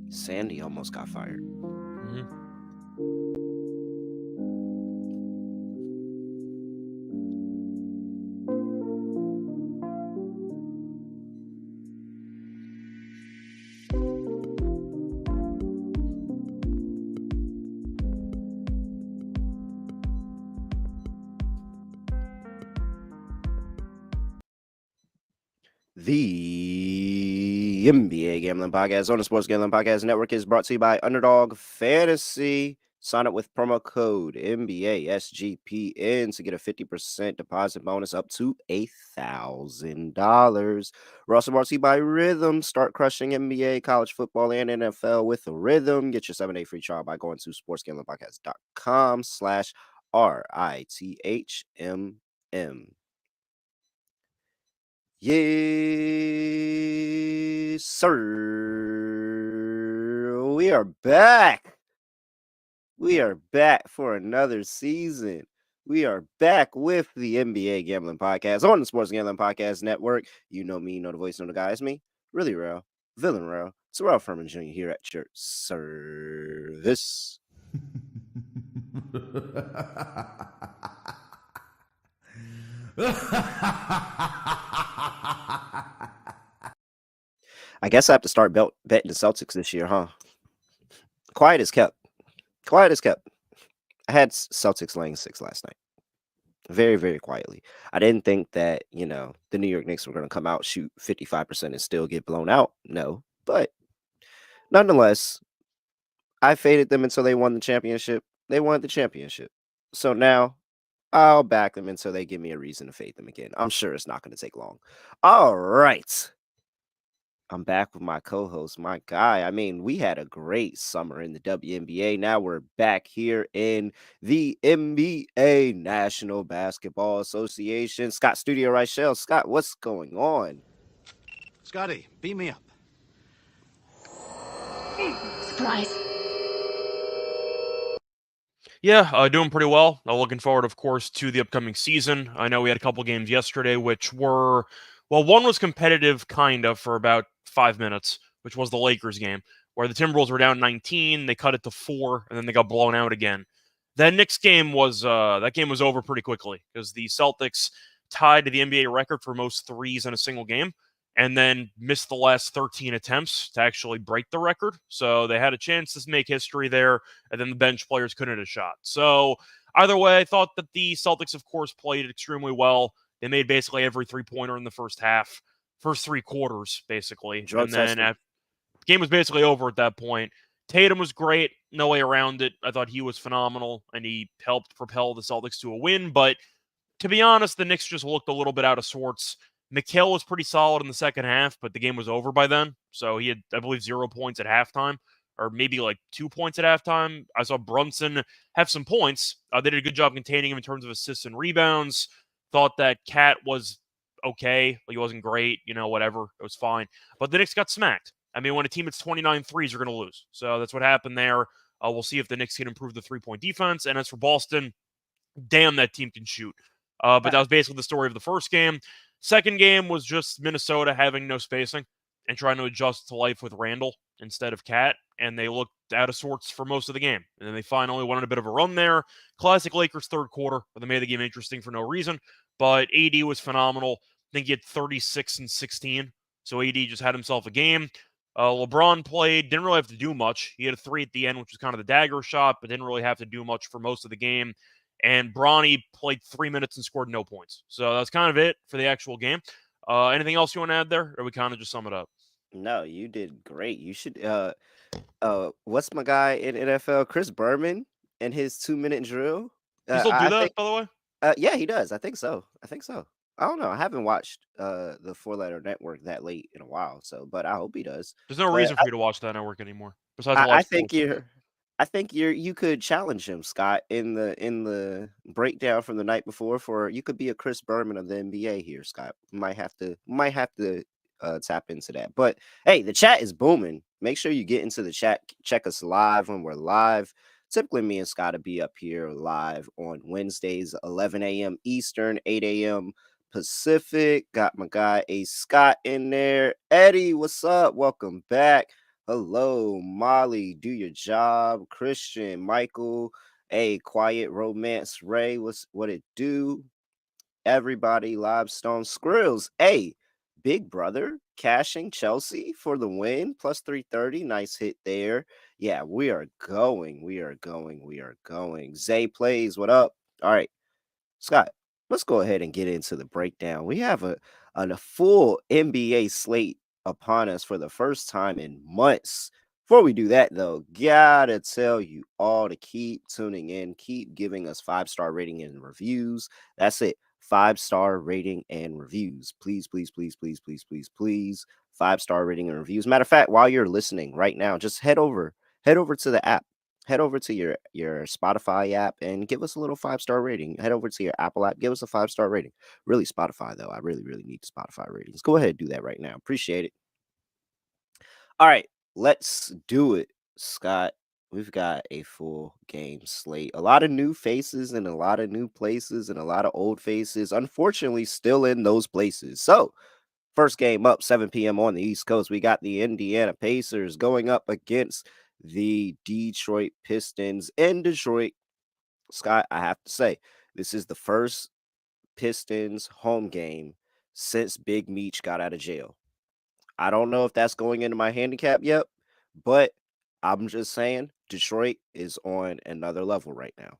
Sandy almost got fired. Mhm. The NBA Gambling Podcast on the Sports Gambling Podcast Network is brought to you by Underdog Fantasy. Sign up with promo code NBA SGPN to get a 50% deposit bonus up to $1,000. We're also brought to you by Rhythm. Start crushing NBA, college football, and NFL with Rhythm. Get your 7-day free trial by going to sportsgamblingpodcast.com/RITHMM. Yes, sir. We are back. We are back for another season. We are back with the NBA Gambling Podcast on the Sports Gambling Podcast Network. You know me, you know the voice, you know the guy. It's me, really real, villain real. Terrell Furman Jr. here at your service. I guess I have to start betting the Celtics this year, huh? Quiet as kept. Quiet as kept. I had Celtics laying 6 last night. Very, very quietly. I didn't think that, the New York Knicks were going to come out, shoot 55% and still get blown out. No. But nonetheless, I faded them until they won the championship. They won the championship. So now I'll back them until they give me a reason to fade them again. I'm sure it's not going to take long. All right. I'm back with my co-host, my guy. I mean, we had a great summer in the WNBA. Now we're back here in the NBA, National Basketball Association. Scott Studio Reichel. Scott, what's going on? Scotty, beam me up. Surprise. Yeah, doing pretty well. Looking forward, of course, to the upcoming season. I know we had a couple games yesterday, which were, well, one was competitive, kind of, for about 5 minutes, which was the Lakers game, where the Timberwolves were down 19, they cut it to 4, and then they got blown out again. That Knicks game was over pretty quickly because the Celtics tied the NBA record for most threes in a single game, and then missed the last 13 attempts to actually break the record. So they had a chance to make history there, and then the bench players couldn't hit a shot. So either way, I thought that the Celtics, of course, played extremely well. They made basically every three-pointer in the first half, first 3 quarters, basically. Drug And then tested. the game was basically over at that point. Tatum was great, no way around it. I thought he was phenomenal, and he helped propel the Celtics to a win. But to be honest, the Knicks just looked a little bit out of sorts. Mikal was pretty solid in the second half, but the game was over by then. So he had, I believe, 0 points at halftime, or maybe like 2 points at halftime. I saw Brunson have some points. They did a good job containing him in terms of assists and rebounds. Thought that Cat was okay. He wasn't great, whatever. It was fine. But the Knicks got smacked. I mean, when a team hits 29 threes, you're going to lose. So that's what happened there. We'll see if the Knicks can improve the three-point defense. And as for Boston, damn, that team can shoot. But that was basically the story of the first game. Second game was just Minnesota having no spacing and trying to adjust to life with Randall instead of Cat, and they looked out of sorts for most of the game. And then they finally went on a bit of a run there. Classic Lakers third quarter, where they made the game interesting for no reason. But AD was phenomenal. I think he had 36 and 16. So AD just had himself a game. LeBron played, didn't really have to do much. He had a 3 at the end, which was kind of the dagger shot, but didn't really have to do much for most of the game. And Bronny played 3 minutes and scored no points. So that's kind of it for the actual game. Anything else you want to add there, or we kind of just sum it up? No, you did great. You should what's my guy in NFL? Chris Berman and his 2-minute drill. You still do I think that, by the way? yeah, he does. I think so. I don't know. I haven't watched the Four Letter Network that late in a while, so but I hope he does. There's no But reason for you to watch that network anymore, besides I live think sports. you could challenge him, Scott, in the breakdown from the night before. For you could be a Chris Berman of the NBA here, Scott. Might have to tap into that. But hey, the chat is booming. Make sure you get into the chat. Check us live when we're live. Typically, me and Scott will be up here live on Wednesdays, 11 a.m. Eastern, 8 a.m. Pacific. Got my guy A Scott in there. Eddie, what's up? Welcome back. Hello, Molly. Do your job. Christian, Michael. Hey, Quiet Romance Ray. What it do? Everybody, Livestone Squirrels. Hey, Big Brother cashing Chelsea for the win. Plus 330. Nice hit there. Yeah, we are going. We are going. We are going. Zay plays. What up? All right. Scott, let's go ahead and get into the breakdown. We have a full NBA slate upon us for the first time in months. Before we do that, though, gotta tell you all to keep tuning in, keep giving us 5-star rating and reviews. That's it. 5-star rating and reviews. Please, please, please, please, please, please, please. 5-star rating and reviews. Matter of fact, while you're listening right now, just head over to the app. Head over to your Spotify app and give us a little 5-star rating. Head over to your Apple app, give us a 5-star rating. Really, Spotify though, I really, really need the Spotify ratings. Go ahead and do that right now. Appreciate it. All right, let's do it, Scott. We've got a full game slate. A lot of new faces and a lot of new places and a lot of old faces, unfortunately, still in those places. So, first game up, 7 p.m. on the East Coast. We got the Indiana Pacers going up against the Detroit Pistons in Detroit. Scott, I have to say, this is the first Pistons home game since Big Meech got out of jail. I don't know if that's going into my handicap yet, but I'm just saying Detroit is on another level right now.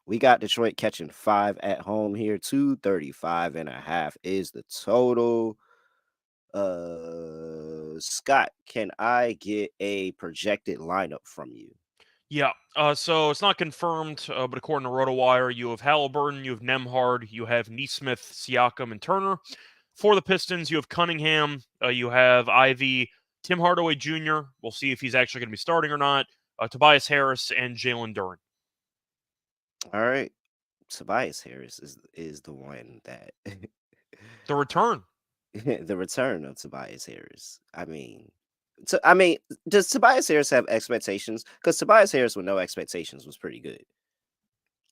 We got Detroit catching 5 at home here. 235.5 is the total. Scott, can I get a projected lineup from you? Yeah, so it's not confirmed, but according to RotoWire, you have Halliburton, you have Nemhard, you have Neesmith, Siakam, and Turner. For the Pistons, you have Cunningham, you have Ivy, Tim Hardaway Jr. We'll see if he's actually going to be starting or not. Tobias Harris and Jalen Duren. All right. Tobias Harris is the one that The return. the return of Tobias Harris. I mean, does Tobias Harris have expectations? Because Tobias Harris with no expectations was pretty good.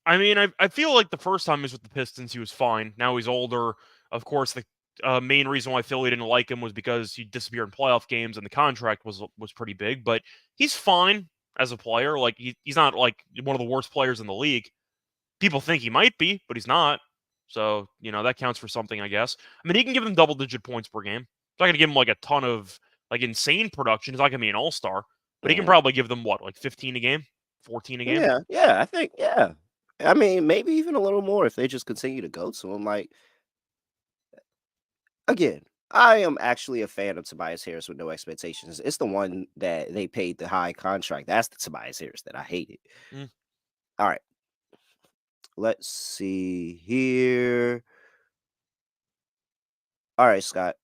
I mean, I feel like the first time he was with the Pistons, he was fine. Now he's older. Of course, the main reason why Philly didn't like him was because he disappeared in playoff games and the contract was pretty big. But he's fine as a player. Like he's not like one of the worst players in the league. People think he might be, but he's not. So that counts for something, I guess. I mean, he can give them double-digit points per game. It's not going to give him like a ton of like insane production. He's not going to be an all-star, but he can probably give them what, like 15 a game, 14 a game. Yeah, I think I mean, maybe even a little more if they just continue to go to him. Like, again, I am actually a fan of Tobias Harris with no expectations. It's the one that they paid the high contract. That's the Tobias Harris that I hated. All right. Let's see here. All right, Scott.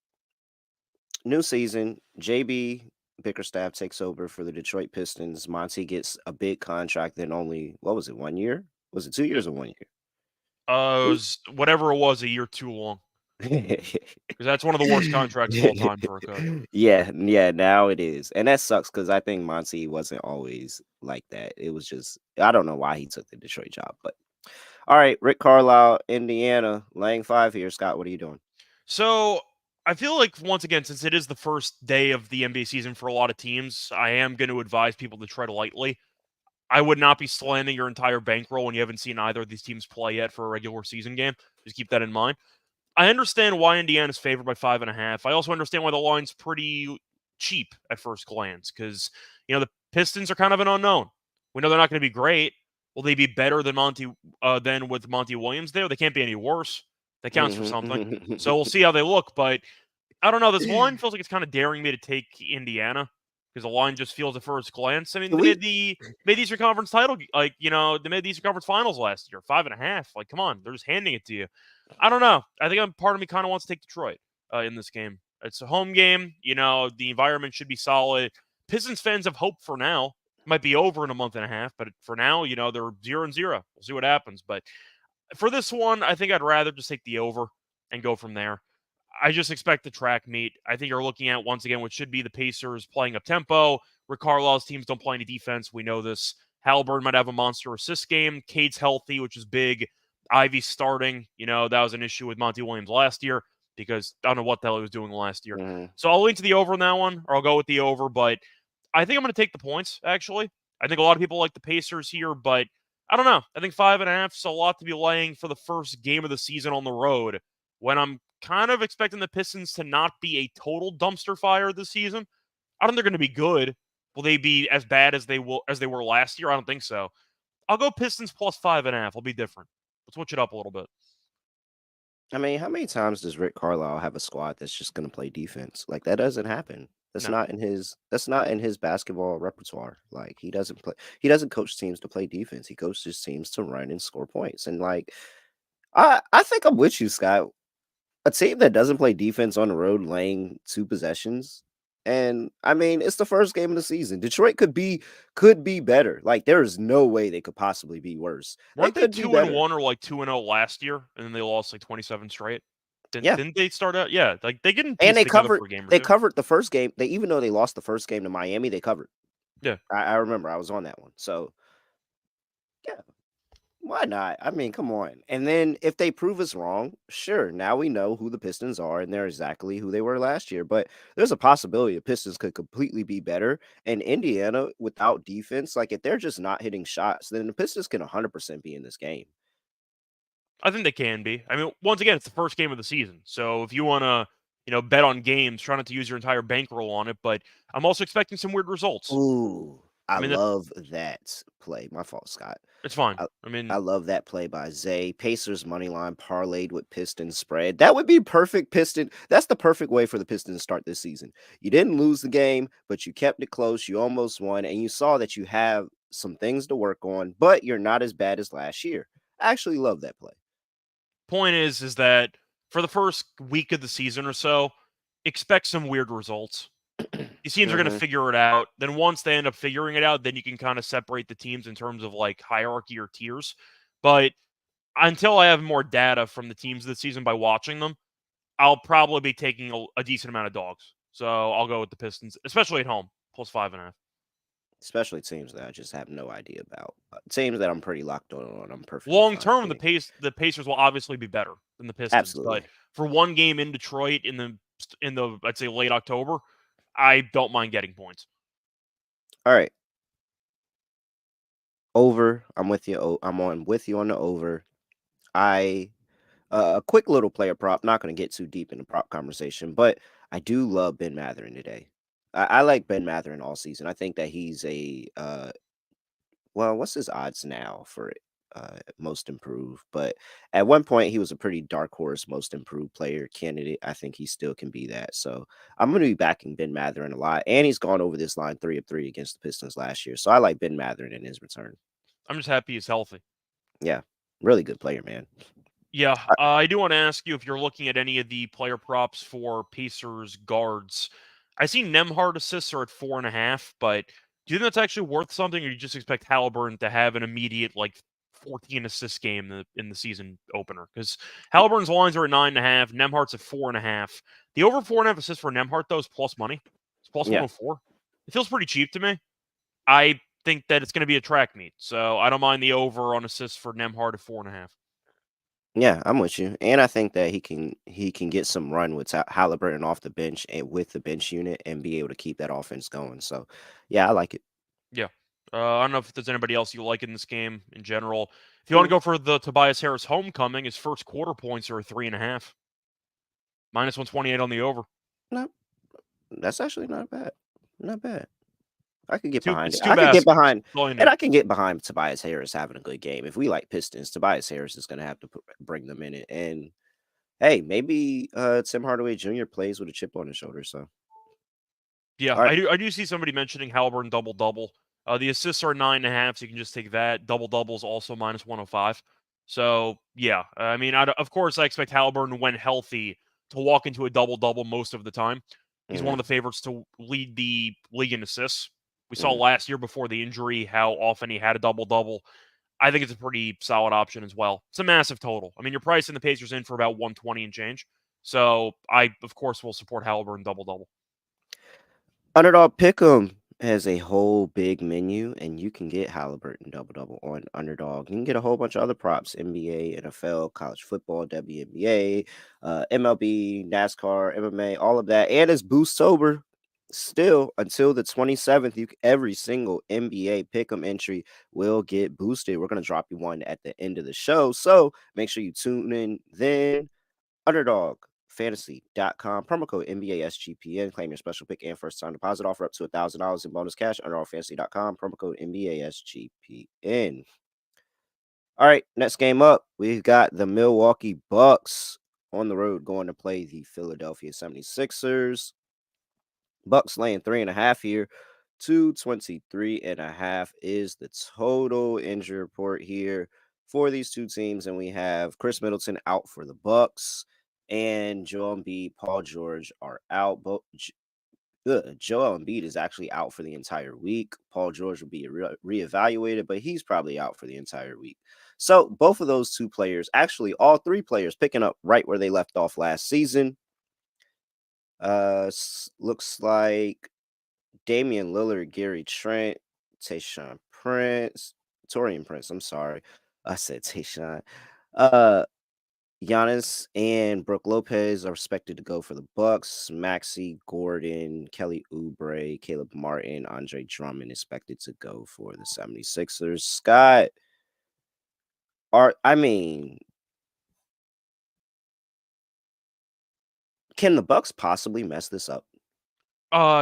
New season. JB Bickerstaff takes over for the Detroit Pistons. Monty gets a big contract in only, what was it, 1 year? Was it 2 years or 1 year? It was whatever it was, a year too long. Because that's one of the worst contracts of all time for a coach. Yeah, now it is. And that sucks because I think Monty wasn't always like that. It was just, I don't know why he took the Detroit job. But all right, Rick Carlisle, Indiana, laying 5 here. Scott, what are you doing? So I feel like, once again, since it is the first day of the NBA season for a lot of teams, I am going to advise people to tread lightly. I would not be slamming your entire bankroll when you haven't seen either of these teams play yet for a regular season game. Just keep that in mind. I understand why Indiana's favored by 5.5. I also understand why the line's pretty cheap at first glance because, the Pistons are kind of an unknown. We know they're not going to be great. Will they be better than with Monty Williams there? They can't be any worse. That counts for something. So we'll see how they look. But I don't know. This line feels like it's kind of daring me to take Indiana because the line just feels at first glance. I mean, they made the Eastern Conference title, they made the Eastern Conference Finals last year, 5.5. Like, come on, they're just handing it to you. I don't know. I think part of me kind of wants to take Detroit in this game. It's a home game. The environment should be solid. Pistons fans have hope for now. It might be over in a month and a half, but for now, they're 0-0. We'll see what happens. But for this one, I think I'd rather just take the over and go from there. I just expect the track meet. I think you're looking at, once again, what should be the Pacers playing up tempo. Rick Carlisle's teams don't play any defense. We know this. Halliburton might have a monster assist game. Cade's healthy, which is big. Ivy's starting. That was an issue with Monty Williams last year because I don't know what the hell he was doing last year. So I'll lean to the over on that one, or I'll go with the over. But I think I'm going to take the points, actually. I think a lot of people like the Pacers here, but I don't know. I think 5.5 is a lot to be laying for the first game of the season on the road when I'm kind of expecting the Pistons to not be a total dumpster fire this season. I don't think they're going to be good. Will they be as bad as they were last year? I don't think so. I'll go Pistons plus 5.5. I'll be different. Let's switch it up a little bit. I mean, how many times does Rick Carlisle have a squad that's just going to play defense? Like that doesn't happen. That's No. not in his. That's not in his basketball repertoire. Like he doesn't play. He doesn't coach teams to play defense. He coaches teams to run and score points. And like, I think I'm with you, Scott. A team that doesn't play defense on the road, laying 2 possessions. And I mean, it's the first game of the season. Detroit could be better. Like there is no way they could possibly be worse. Weren't they could be 2-1 better. or like 2-0 last year, and then they lost like 27 straight? Yeah. Didn't they start out? Yeah, like they didn't. And they covered. covered. For a game or They two. covered the first game. They even though they lost the first game to Miami, they covered. Yeah. I remember. I was on that one. So yeah, why not? I mean, come on. And then if they prove us wrong, sure. Now we know who the Pistons are, and they're exactly who they were last year. But there's a possibility the Pistons could completely be better. And Indiana, without defense, like if they're just not hitting shots, then the Pistons can 100% be in this game. I think they can be. I mean, once again, it's the first game of the season. So if you want to, bet on games, try not to use your entire bankroll on it. But I'm also expecting some weird results. Ooh, I mean, love that play. My fault, Scott. It's fine. I love that play by Zay. Pacers money line parlayed with Pistons spread. That would be perfect Piston. That's the perfect way for the Pistons to start this season. You didn't lose the game, but you kept it close. You almost won, and you saw that you have some things to work on, but you're not as bad as last year. I actually love that play. Point is that for the first week of the season or so, expect some weird results. These teams are going to figure it out. Then once they end up figuring it out, then you can kind of separate the teams in terms of like hierarchy or tiers. But until I have more data from the teams this season by watching them, I'll probably be taking a decent amount of dogs. So I'll go with the Pistons, especially at home, plus 5.5. Especially teams that I just have no idea about. Teams that I'm pretty locked on. I'm perfect. Long term, the Pacers will obviously be better than the Pistons. Absolutely. But for one game in Detroit in the I'd say late October, I don't mind getting points. All right. Over. I'm with you. I'm with you on the over. A quick little player prop. Not going to get too deep in the prop conversation, but I do love Ben Mathurin today. I like Ben Mathurin all season. I think that he's a what's his odds now for most improved? But at one point he was a pretty dark horse most improved player candidate. I think he still can be that. So I'm going to be backing Ben Mathurin a lot, and he's gone over this line 3 of 3 against the Pistons last year. So I like Ben Mathurin in his return. I'm just happy he's healthy. Yeah, really good player, man. Yeah, I do want to ask you if you're looking at any of the player props for Pacers guards. I see Nembhard assists are at 4.5, but do you think that's actually worth something, or do you just expect Halliburton to have an immediate 14 assist game in the season opener? Because Halliburton's lines are at 9.5, Nembhard's at 4.5. The over 4.5 assists for Nembhard though is plus money. It's plus 104. It feels pretty cheap to me. I think that it's going to be a track meet, so I don't mind the over on assists for Nembhard at 4.5. Yeah, I'm with you, and I think that he can get some run with Halliburton off the bench and with the bench unit and be able to keep that offense going. So, yeah, I like it. Yeah, I don't know if there's anybody else you like in this game in general. If you want to go for the Tobias Harris homecoming, his first quarter points are 3.5, minus 128 on the over. No, that's actually not bad. Not bad. I could get behind it. I can get behind Tobias Harris having a good game. If we like Pistons, Tobias Harris is going to have to bring them in it. And hey, maybe Tim Hardaway Jr. plays with a chip on his shoulder. So yeah, right. I do see somebody mentioning Halliburton double. The assists are 9.5, so you can just take that. Double is also minus 105. So yeah, I mean, of course, I expect Halliburton when healthy to walk into a double most of the time. He's one of the favorites to lead the league in assists. We saw last year before the injury how often he had a double. I think it's a pretty solid option as well. It's a massive total. I mean, you're pricing the Pacers in for about 120 and change. So I, of course, will support Halliburton double. Underdog Pick'em has a whole big menu, and you can get Halliburton double on Underdog. You can get a whole bunch of other props: NBA, NFL, college football, WNBA, MLB, NASCAR, MMA, all of that, and it's Boost Sober. Still, until the 27th, every single NBA pick'em entry will get boosted. We're going to drop you one at the end of the show. So make sure you tune in then. UnderdogFantasy.com, promo code NBA SGPN. Claim your special pick and first time deposit offer up to $1,000 in bonus cash. UnderdogFantasy.com, promo code NBA SGPN. All right, next game up, we've got the Milwaukee Bucks on the road going to play the Philadelphia 76ers. Bucks laying 3.5 here. 223.5 is the total injury report here for these two teams. And we have Chris Middleton out for the Bucks, and Joel Embiid, Paul George are out. Joel Embiid is actually out for the entire week. Paul George will be reevaluated, but he's probably out for the entire week. So both of those two players, actually all three players, picking up right where they left off last season. Looks like Damian Lillard, Gary Trent, Torian Prince. I'm sorry, I said Tayshaun. Giannis and Brook Lopez are expected to go for the Bucks. Maxey, Gordon, Kelly Oubre, Caleb Martin, Andre Drummond expected to go for the 76ers. Scott, can the Bucks possibly mess this up?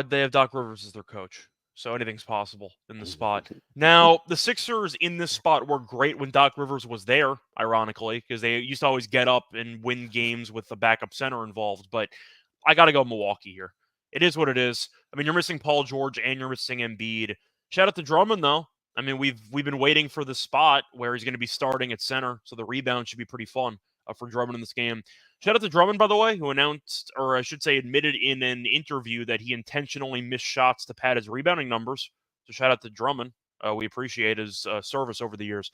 They have Doc Rivers as their coach, so anything's possible in the spot. Now, the Sixers in this spot were great when Doc Rivers was there, ironically, because they used to always get up and win games with the backup center involved. But I got to go Milwaukee here. It is what it is. I mean, you're missing Paul George and you're missing Embiid. Shout out to Drummond, though. I mean, we've been waiting for the spot where he's going to be starting at center, so the rebound should be pretty fun for Drummond in this game. Shout out to Drummond, by the way, who announced, or I should say admitted in an interview that he intentionally missed shots to pad his rebounding numbers. So shout out to Drummond. We appreciate his service over the years.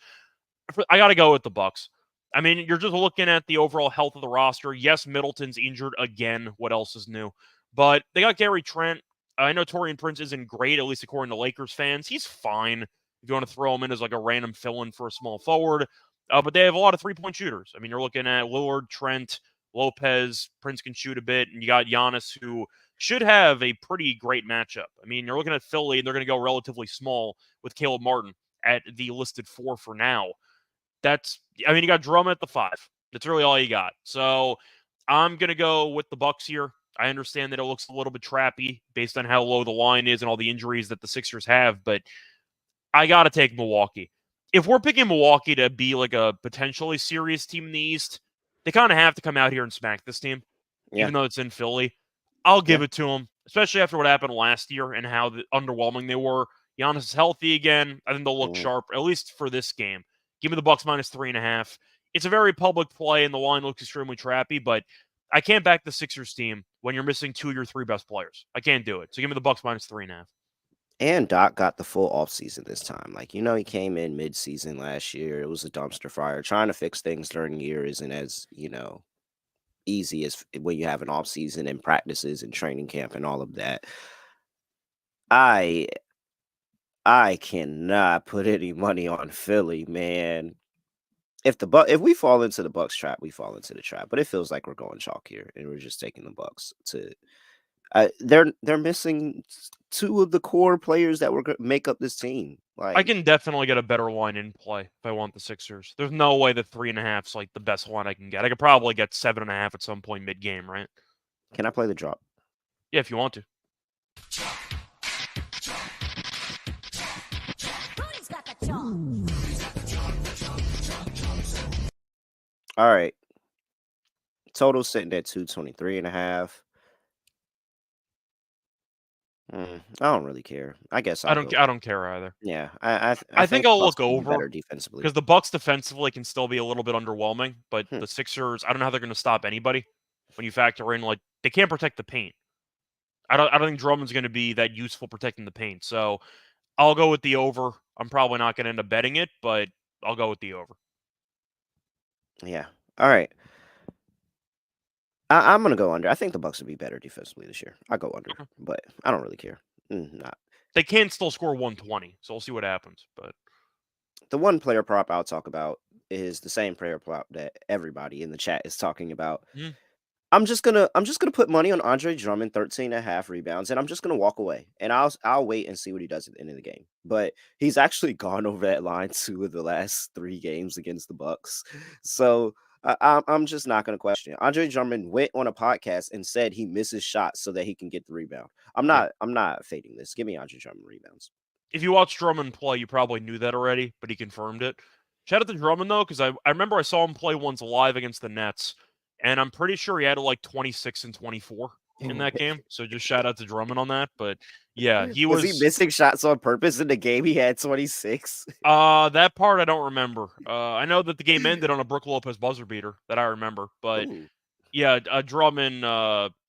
I got to go with the Bucks. I mean, you're just looking at the overall health of the roster. Yes, Middleton's injured again. What else is new? But they got Gary Trent. I know Torian Prince isn't great, at least according to Lakers fans. He's fine if you want to throw him in as like a random fill-in for a small forward. But they have a lot of three-point shooters. I mean, you're looking at Lillard, Trent, Lopez. Prince can shoot a bit, and you got Giannis, who should have a pretty great matchup. I mean, you're looking at Philly, and they're going to go relatively small with Caleb Martin at the listed 4 for now. You got Drummond at the 5. That's really all you got. So I'm going to go with the Bucks here. I understand that it looks a little bit trappy based on how low the line is and all the injuries that the Sixers have, but I got to take Milwaukee. If we're picking Milwaukee to be like a potentially serious team in the East, they kind of have to come out here and smack this team, even though it's in Philly. I'll give it to them, especially after what happened last year and how underwhelming they were. Giannis is healthy again. I think they'll look sharp, at least for this game. Give me the Bucks minus 3.5. It's a very public play, and the line looks extremely trappy, but I can't back the Sixers team when you're missing 2 of your 3 best players. I can't do it. So give me the Bucks minus 3.5. And Doc got the full offseason this time. He came in mid-season last year. It was a dumpster fire. Trying to fix things during the year isn't as, easy as when you have an offseason and practices and training camp and all of that. I cannot put any money on Philly, man. If we fall into the Bucks trap, we fall into the trap. But it feels like we're going chalk here, and we're just taking the Bucks to. They're missing 2 of the core players that were make up this team. I can definitely get a better line in play if I want the Sixers. There's no way that 3.5 is like the best line I can get. I could probably get 7.5 at some point mid-game, right? Can I play the drop? Yeah, if you want to. All right. Total sitting at 223.5. I don't really care. I guess I don't care either. Yeah, I think I'll look over better defensively because the Bucks defensively can still be a little bit underwhelming, but the Sixers, I don't know how they're going to stop anybody when you factor in they can't protect the paint. I don't think Drummond's going to be that useful protecting the paint. So I'll go with the over. I'm probably not going to end up betting it, but I'll go with the over. Yeah. All right. I'm gonna go under. I think the Bucks will be better defensively this year. I go under, but I don't really care. Not. They can still score 120, so we'll see what happens. But the one player prop I'll talk about is the same player prop that everybody in the chat is talking about. I'm just gonna put money on Andre Drummond, 13.5 rebounds, and I'm just gonna walk away. And I'll wait and see what he does at the end of the game. But he's actually gone over that line 2 of the last 3 games against the Bucks. So I'm just not gonna question it. Andre Drummond went on a podcast and said he misses shots so that he can get the rebound. I'm Yeah. not fading this. Give me Andre Drummond rebounds. If you watch Drummond play, you probably knew that already, but he confirmed it. Shout out to Drummond, though, because I remember I saw him play once live against the Nets, and I'm pretty sure he had like 26 and 24 in that game. So just shout out to Drummond on that. But yeah, he Was he missing shots on purpose in the game? He had 26. That part I don't remember. I know that the game ended on a Brook Lopez buzzer beater that I remember, but Ooh. yeah, Drummond,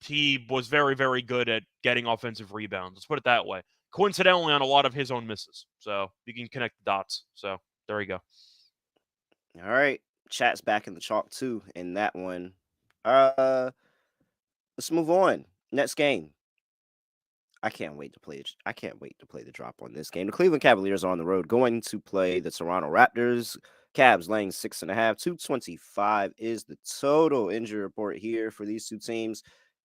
he was very, very good at getting offensive rebounds. Let's put it that way. Coincidentally, on a lot of his own misses. So you can connect the dots. So there you go. All right. Chat's back in the chalk too in that one. Let's move on. Next game. I can't wait to play the drop on this game. The Cleveland Cavaliers are on the road going to play the Toronto Raptors. Cavs laying 6.5. 225 is the total injury report here for these two teams.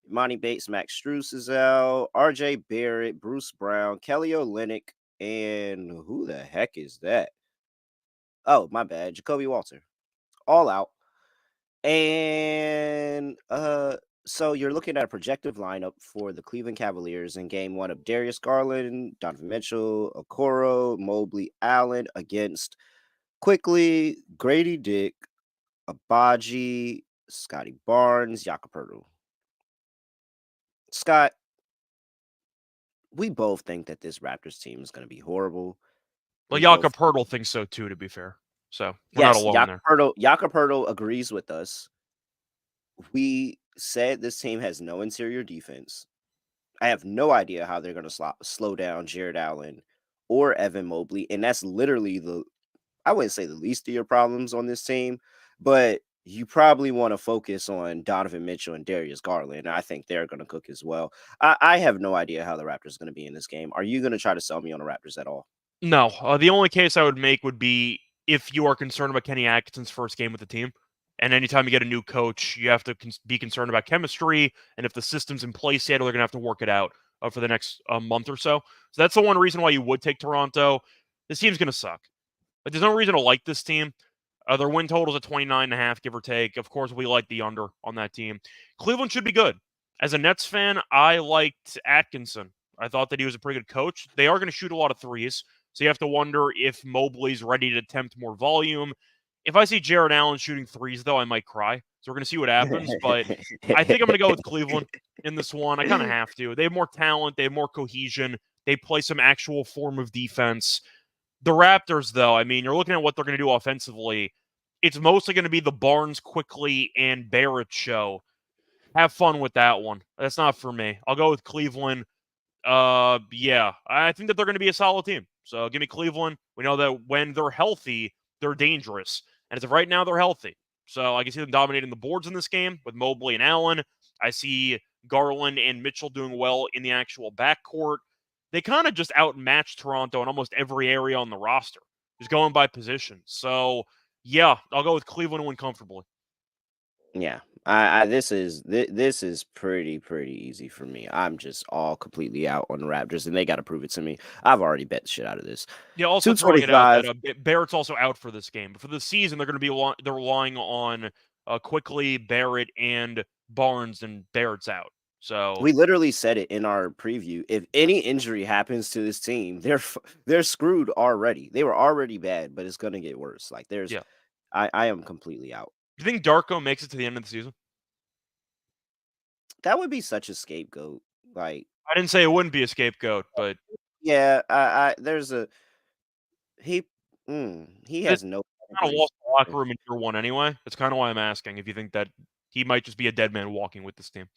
Monty Bates, Max Strus is out. RJ Barrett, Bruce Brown, Kelly Olynyk, and who the heck is that? Oh, my bad. Jacoby Walter. All out. And so you're looking at a projected lineup for the Cleveland Cavaliers in game 1 of Darius Garland, Donovan Mitchell, Okoro, Mobley, Allen against Quickly, Grady Dick, Abaji, Scotty Barnes, Jakob Poeltl. Scott, we both think that this Raptors team is going to be horrible. Well, We both- Jakob Poeltl thinks so too, to be fair. So we're not Yes, alone there. Jakob Poeltl agrees with us. We said this team has no interior defense. I have no idea how they're going to slow down Jared Allen or Evan Mobley. And that's literally I wouldn't say the least of your problems on this team, but you probably want to focus on Donovan Mitchell and Darius Garland. I think they're going to cook as well. I have no idea how the Raptors are going to be in this game. Are you going to try to sell me on the Raptors at all? No. The only case I would make would be if you are concerned about Kenny Atkinson's first game with the team. And anytime you get a new coach, you have to be concerned about chemistry. And if the system's in place yet, they're going to have to work it out for the next month or so. So that's the one reason why you would take Toronto. This team's going to suck. But there's no reason to like this team. Their win total is at 29.5, give or take. Of course, we like the under on that team. Cleveland should be good. As a Nets fan, I liked Atkinson. I thought that he was a pretty good coach. They are going to shoot a lot of threes. So you have to wonder if Mobley's ready to attempt more volume. If I see Jared Allen shooting threes, though, I might cry. So we're going to see what happens. But I think I'm going to go with Cleveland in this one. I kind of have to. They have more talent. They have more cohesion. They play some actual form of defense. The Raptors, though, I mean, you're looking at what they're going to do offensively. It's mostly going to be the Barnes, Quickly, and Barrett show. Have fun with that one. That's not for me. I'll go with Cleveland. Yeah, I think that they're going to be a solid team. So give me Cleveland. We know that when they're healthy, they're dangerous. And as of right now, they're healthy. So I can see them dominating the boards in this game with Mobley and Allen. I see Garland and Mitchell doing well in the actual backcourt. They kind of just outmatched Toronto in almost every area on the roster, just going by position. So yeah, I'll go with Cleveland and win comfortably. Yeah, this is pretty easy for me. I'm just all completely out on the Raptors, and they got to prove it to me. I've already bet the shit out of this. Yeah, also throwing it out that Barrett's also out for this game, but for the season they're going to be they're relying on Quickly, Barrett, and Barnes, and Barrett's out. So we literally said it in our preview. If any injury happens to this team, they're screwed already. They were already bad, but it's going to get worse. Like I am completely out. Do you think Darko makes it to the end of the season? That would be such a scapegoat. Like, I didn't say it wouldn't be a scapegoat, but yeah, there's a he has no kind of lost the locker room in year one anyway. That's kind of why I'm asking if you think that he might just be a dead man walking with this team.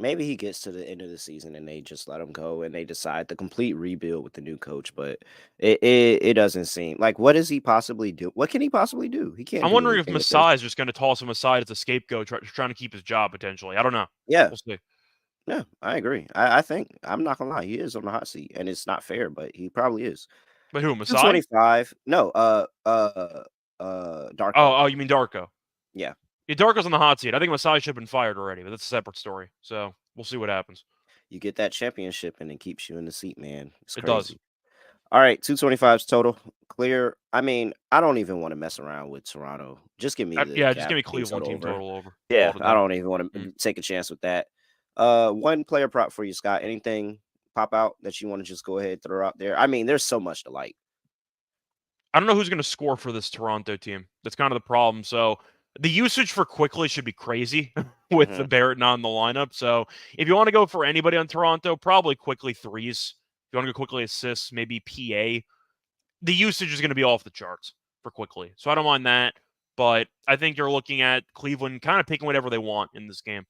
Maybe he gets to the end of the season and they just let him go and they decide the complete rebuild with the new coach. But it doesn't seem like what does he possibly do? What can he possibly do? He can't. I'm wondering if Masai is just going to toss him aside as a scapegoat, trying to keep his job potentially. I don't know. Yeah, we'll see. Yeah, I agree. I think I'm not gonna lie, he is on the hot seat, and it's not fair, but he probably is. But who, Masai? 25? No, Darko. Oh, you mean Darko? Yeah. Yeah, Darko's on the hot seat. I think Masai should have been fired already, but that's a separate story. So we'll see what happens. You get that championship and it keeps you in the seat, man. It's It does. crazy. All right, 225s total. Clear. I mean, I don't even want to mess around with Toronto. Just give me the Yeah, just give me team Cleveland team over. total over. Yeah, Call it a I day. don't even want to take a chance with that. One player prop for you, Scott. Anything pop out that you want to just go ahead throw out there? I mean, there's so much to like. I don't know who's going to score for this Toronto team. That's kind of the problem. So the usage for Quickly should be crazy with the Barrett not in the lineup. So if you want to go for anybody on Toronto, probably Quickly threes. If you want to go Quickly assists, maybe PA. The usage is going to be off the charts for Quickly. So I don't mind that. But I think you're looking at Cleveland kind of picking whatever they want in this game.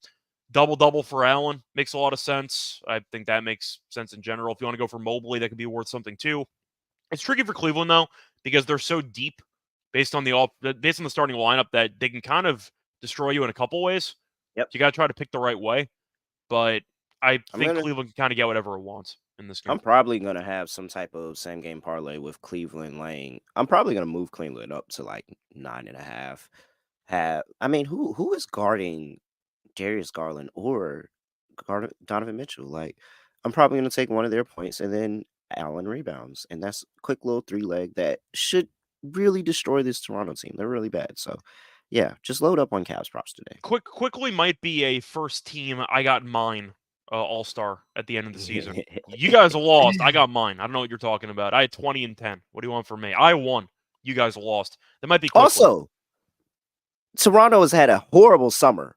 Double-double for Allen makes a lot of sense. I think that makes sense in general. If you want to go for Mobley, that could be worth something too. It's tricky for Cleveland, though, because they're so deep based on the starting lineup that they can kind of destroy you in a couple ways. Yep. So you got to try to pick the right way. But I think gonna- Cleveland can kind of get whatever it wants in this game. I'm probably gonna have some type of same game parlay with Cleveland laying. I'm probably gonna move Cleveland up to like 9.5. I mean, who is guarding Darius Garland or Donovan Mitchell? Like, I'm probably gonna take one of their points and then Allen rebounds, and that's a quick little 3-leg that should really destroy this Toronto team. They're really bad. So, yeah, just load up on Cavs props today. Quickly might be a first team. I got mine all-star at the end of the season. You guys lost. I got mine. I don't know what you're talking about. I had 20 and 10. What do you want from me? I won. You guys lost. That might be Quickly. Also, Toronto has had a horrible summer.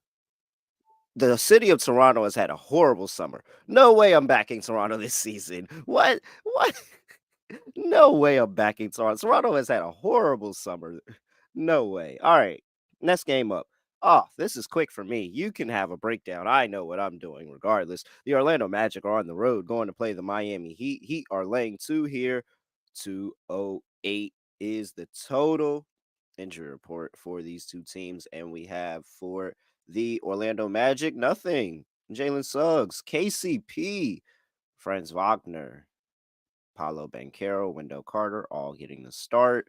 The city of Toronto has had a horrible summer. No way I'm backing Toronto this season. What? No way I'm backing Toronto. Toronto has had a horrible summer. No way. All right. Next game up. Oh, this is quick for me. You can have a breakdown. I know what I'm doing regardless. The Orlando Magic are on the road going to play the Miami Heat. Heat are laying 2 here. 208 is the total injury report for these two teams. And we have for the Orlando Magic, nothing. Jalen Suggs, KCP, Franz Wagner, Paolo Banchero, Wendell Carter, all getting the start.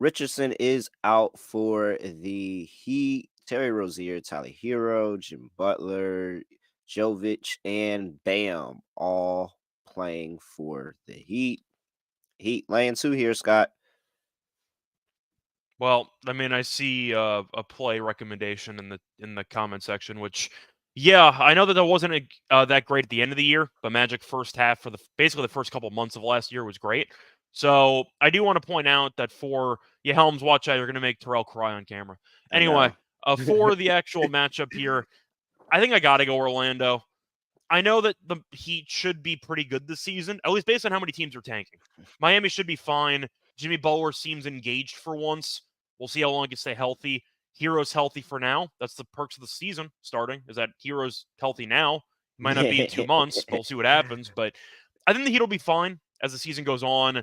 Richardson is out for the Heat. Terry Rozier, Tyler Hero, Jim Butler, Jovic, and Bam all playing for the Heat. Heat laying 2 here, Scott. Well, I mean, I see a play recommendation in the comment section, which, yeah, I know that wasn't that great at the end of the year, but Magic first half for basically the first couple months of last year was great. So I do want to point out that for Helms, watch out, you're going to make Terrell cry on camera. Anyway, for the actual matchup here, I think I got to go Orlando. I know that the Heat should be pretty good this season, at least based on how many teams are tanking. Miami should be fine. Jimmy Butler seems engaged for once. We'll see how long he can stay healthy. Hero's healthy for now. That's the perks of the season starting, is that Hero's healthy now. He might not be in 2 months, but we'll see what happens. But I think the Heat will be fine as the season goes on.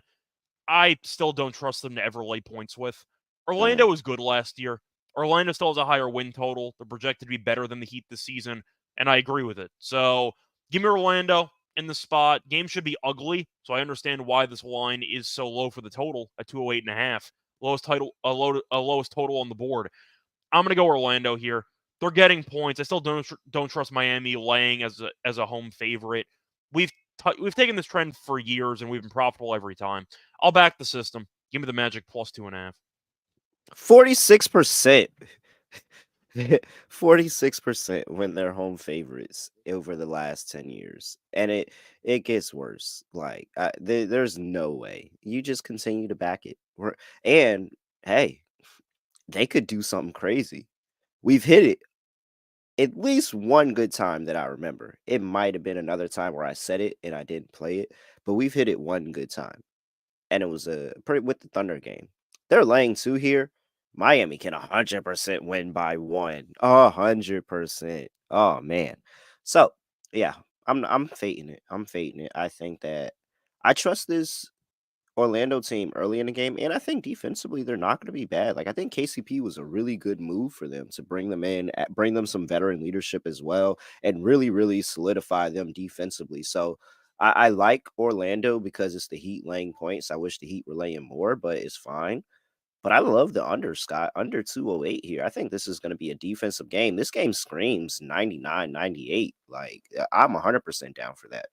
I still don't trust them to ever lay points with. Orlando was good last year. Orlando still has a higher win total. They're projected to be better than the Heat this season, and I agree with it. So give me Orlando in the spot. Game should be ugly, so I understand why this line is so low for the total at 208.5. Lowest total on the board. I'm gonna go Orlando here. They're getting points. I still don't trust Miami laying as a home favorite. We've taken this trend for years and we've been profitable every time. I'll back the system. Give me the Magic plus 2.5. 46%. 46% when they're home favorites over the last 10 years. And it gets worse. Like, there's no way. You just continue to back it. And, hey, they could do something crazy. We've hit it at least one good time that I remember. It might have been another time where I said it and I didn't play it, but we've hit it one good with the Thunder game. They're laying 2 here. Miami can 100% win by 1. 100%. Oh man. So yeah, I'm fading it. I think that I trust this Orlando team early in the game, and I think defensively they're not going to be bad. Like, I think KCP was a really good move for them to bring them in, bring them some veteran leadership as well, and really, really solidify them defensively. So I like Orlando because it's the Heat laying points. I wish the Heat were laying more, but it's fine. But I love the under, Scott. Under 208 here. I think this is going to be a defensive game. This game screams 99-98. Like, I'm 100% down for that.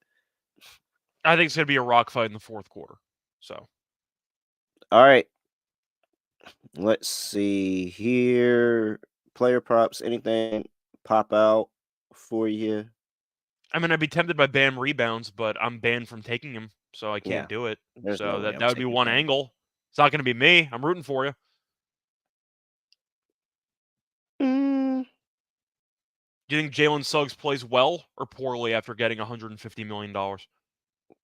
I think it's going to be a rock fight in the fourth quarter. So, all right. Let's see here. Player props, anything pop out for you? I mean, I'd be tempted by Bam rebounds, but I'm banned from taking him, so I can't do it. There's So no way that I'm would be taking one Bam. angle. It's not going to be me. I'm rooting for you. Mm, Do you think Jalen Suggs plays well or poorly after getting $150 million?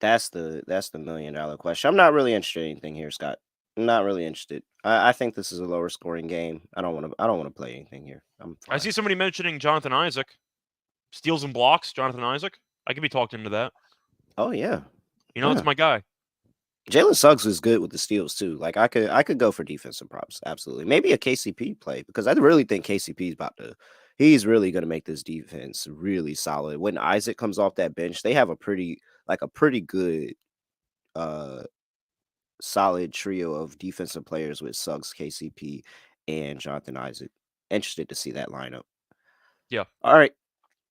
that's the $1 million question. I'm not really interested in anything here, Scott. I'm not really interested. I think this is a lower scoring game. I don't want to play anything here. I'm fine. I see somebody mentioning Jonathan Isaac. Steals and blocks, Jonathan Isaac. I could be talked into that. Oh yeah. You know, it's my guy. Jalen Suggs is good with the steals too. Like I could go for defensive props. Absolutely. Maybe a KCP play because I really think KCP is he's really going to make this defense really solid. When Isaac comes off that bench, they have a pretty good solid trio of defensive players with Suggs, KCP, and Jonathan Isaac. Interested to see that lineup. Yeah. All right.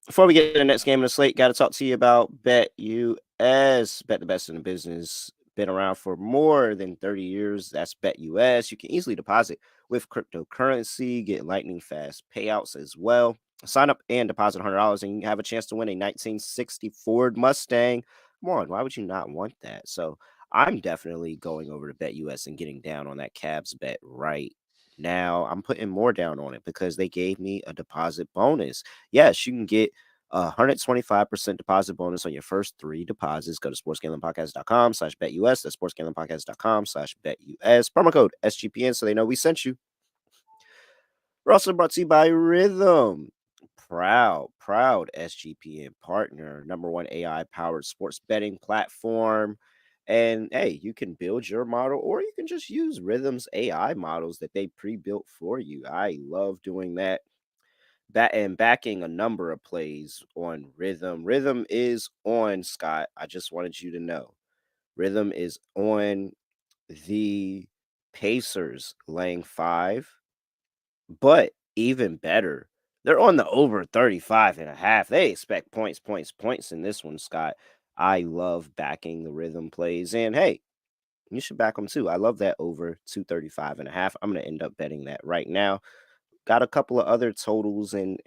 Before we get to the next game in the slate, got to talk to you about BetUS, bet the best in the business. Been around for more than 30 years. That's BetUS. You can easily deposit with cryptocurrency, get lightning fast payouts as well. Sign up and deposit $100 and you have a chance to win a 1960 Ford Mustang. Come on, why would you not want that? So I'm definitely going over to BetUS and getting down on that Cavs bet right now. I'm putting more down on it because they gave me a deposit bonus. Yes, you can get 125% deposit bonus on your first 3 deposits. Go to sportsgamblingpodcast.com/betus. That's sportsgamblingpodcast.com/betus. Promo code SGPN so they know we sent you. We're also brought to you by Rhythm. Proud SGPN partner, #1 AI-powered sports betting platform. And hey, you can build your model or you can just use Rhythm's AI models that they pre-built for you. I love doing that. And backing a number of plays on Rhythm. Rhythm is on, Scott. I just wanted you to know. Rhythm is on the Pacers laying 5. But even better, they're on the over 35.5. They expect points in this one, Scott. I love backing the Rhythm plays. And hey, you should back them too. I love that over 235.5. I'm going to end up betting that right now. Got a couple of other totals and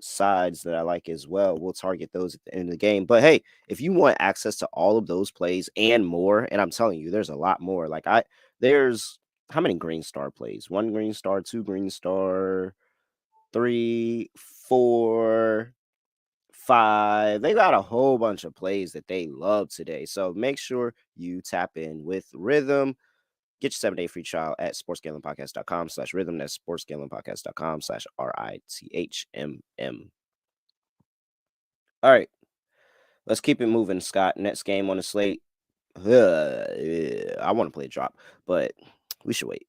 sides that I like as well. We'll target those at the end of the game. But hey, if you want access to all of those plays and more, and I'm telling you, there's a lot more. There's how many Green Star plays? 1 Green Star, 2 Green Star, 3, 4, 5. They got a whole bunch of plays that they love today. So make sure you tap in with Rhythm. Get your 7-day free trial at sportsgamblingpodcast.com/rhythm. That's sportsgamblingpodcast.com/RITHMM. All right. Let's keep it moving, Scott. Next game on the slate. I want to play a drop, but we should wait.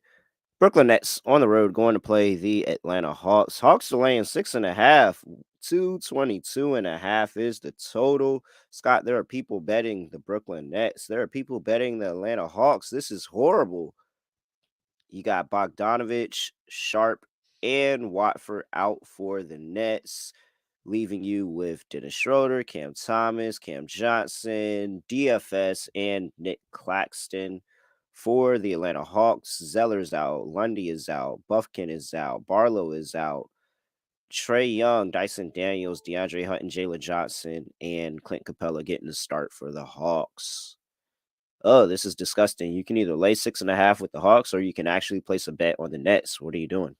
Brooklyn Nets on the road going to play the Atlanta Hawks. Hawks are laying 6.5. 222.5 is the total. Scott, there are people betting the Brooklyn Nets. There are people betting the Atlanta Hawks. This is horrible. You got Bogdanovich, Sharp, and Watford out for the Nets, leaving you with Dennis Schroeder, Cam Thomas, Cam Johnson, DFS, and Nick Claxton. For the Atlanta Hawks, Zeller's out, Lundy is out, Buffkin is out, Barlow is out, Trae Young, Dyson Daniels, DeAndre Hunt, and Jalen Johnson, and Clint Capella getting the start for the Hawks. Oh, this is disgusting. You can either lay 6.5 with the Hawks or you can actually place a bet on the Nets. What are you doing?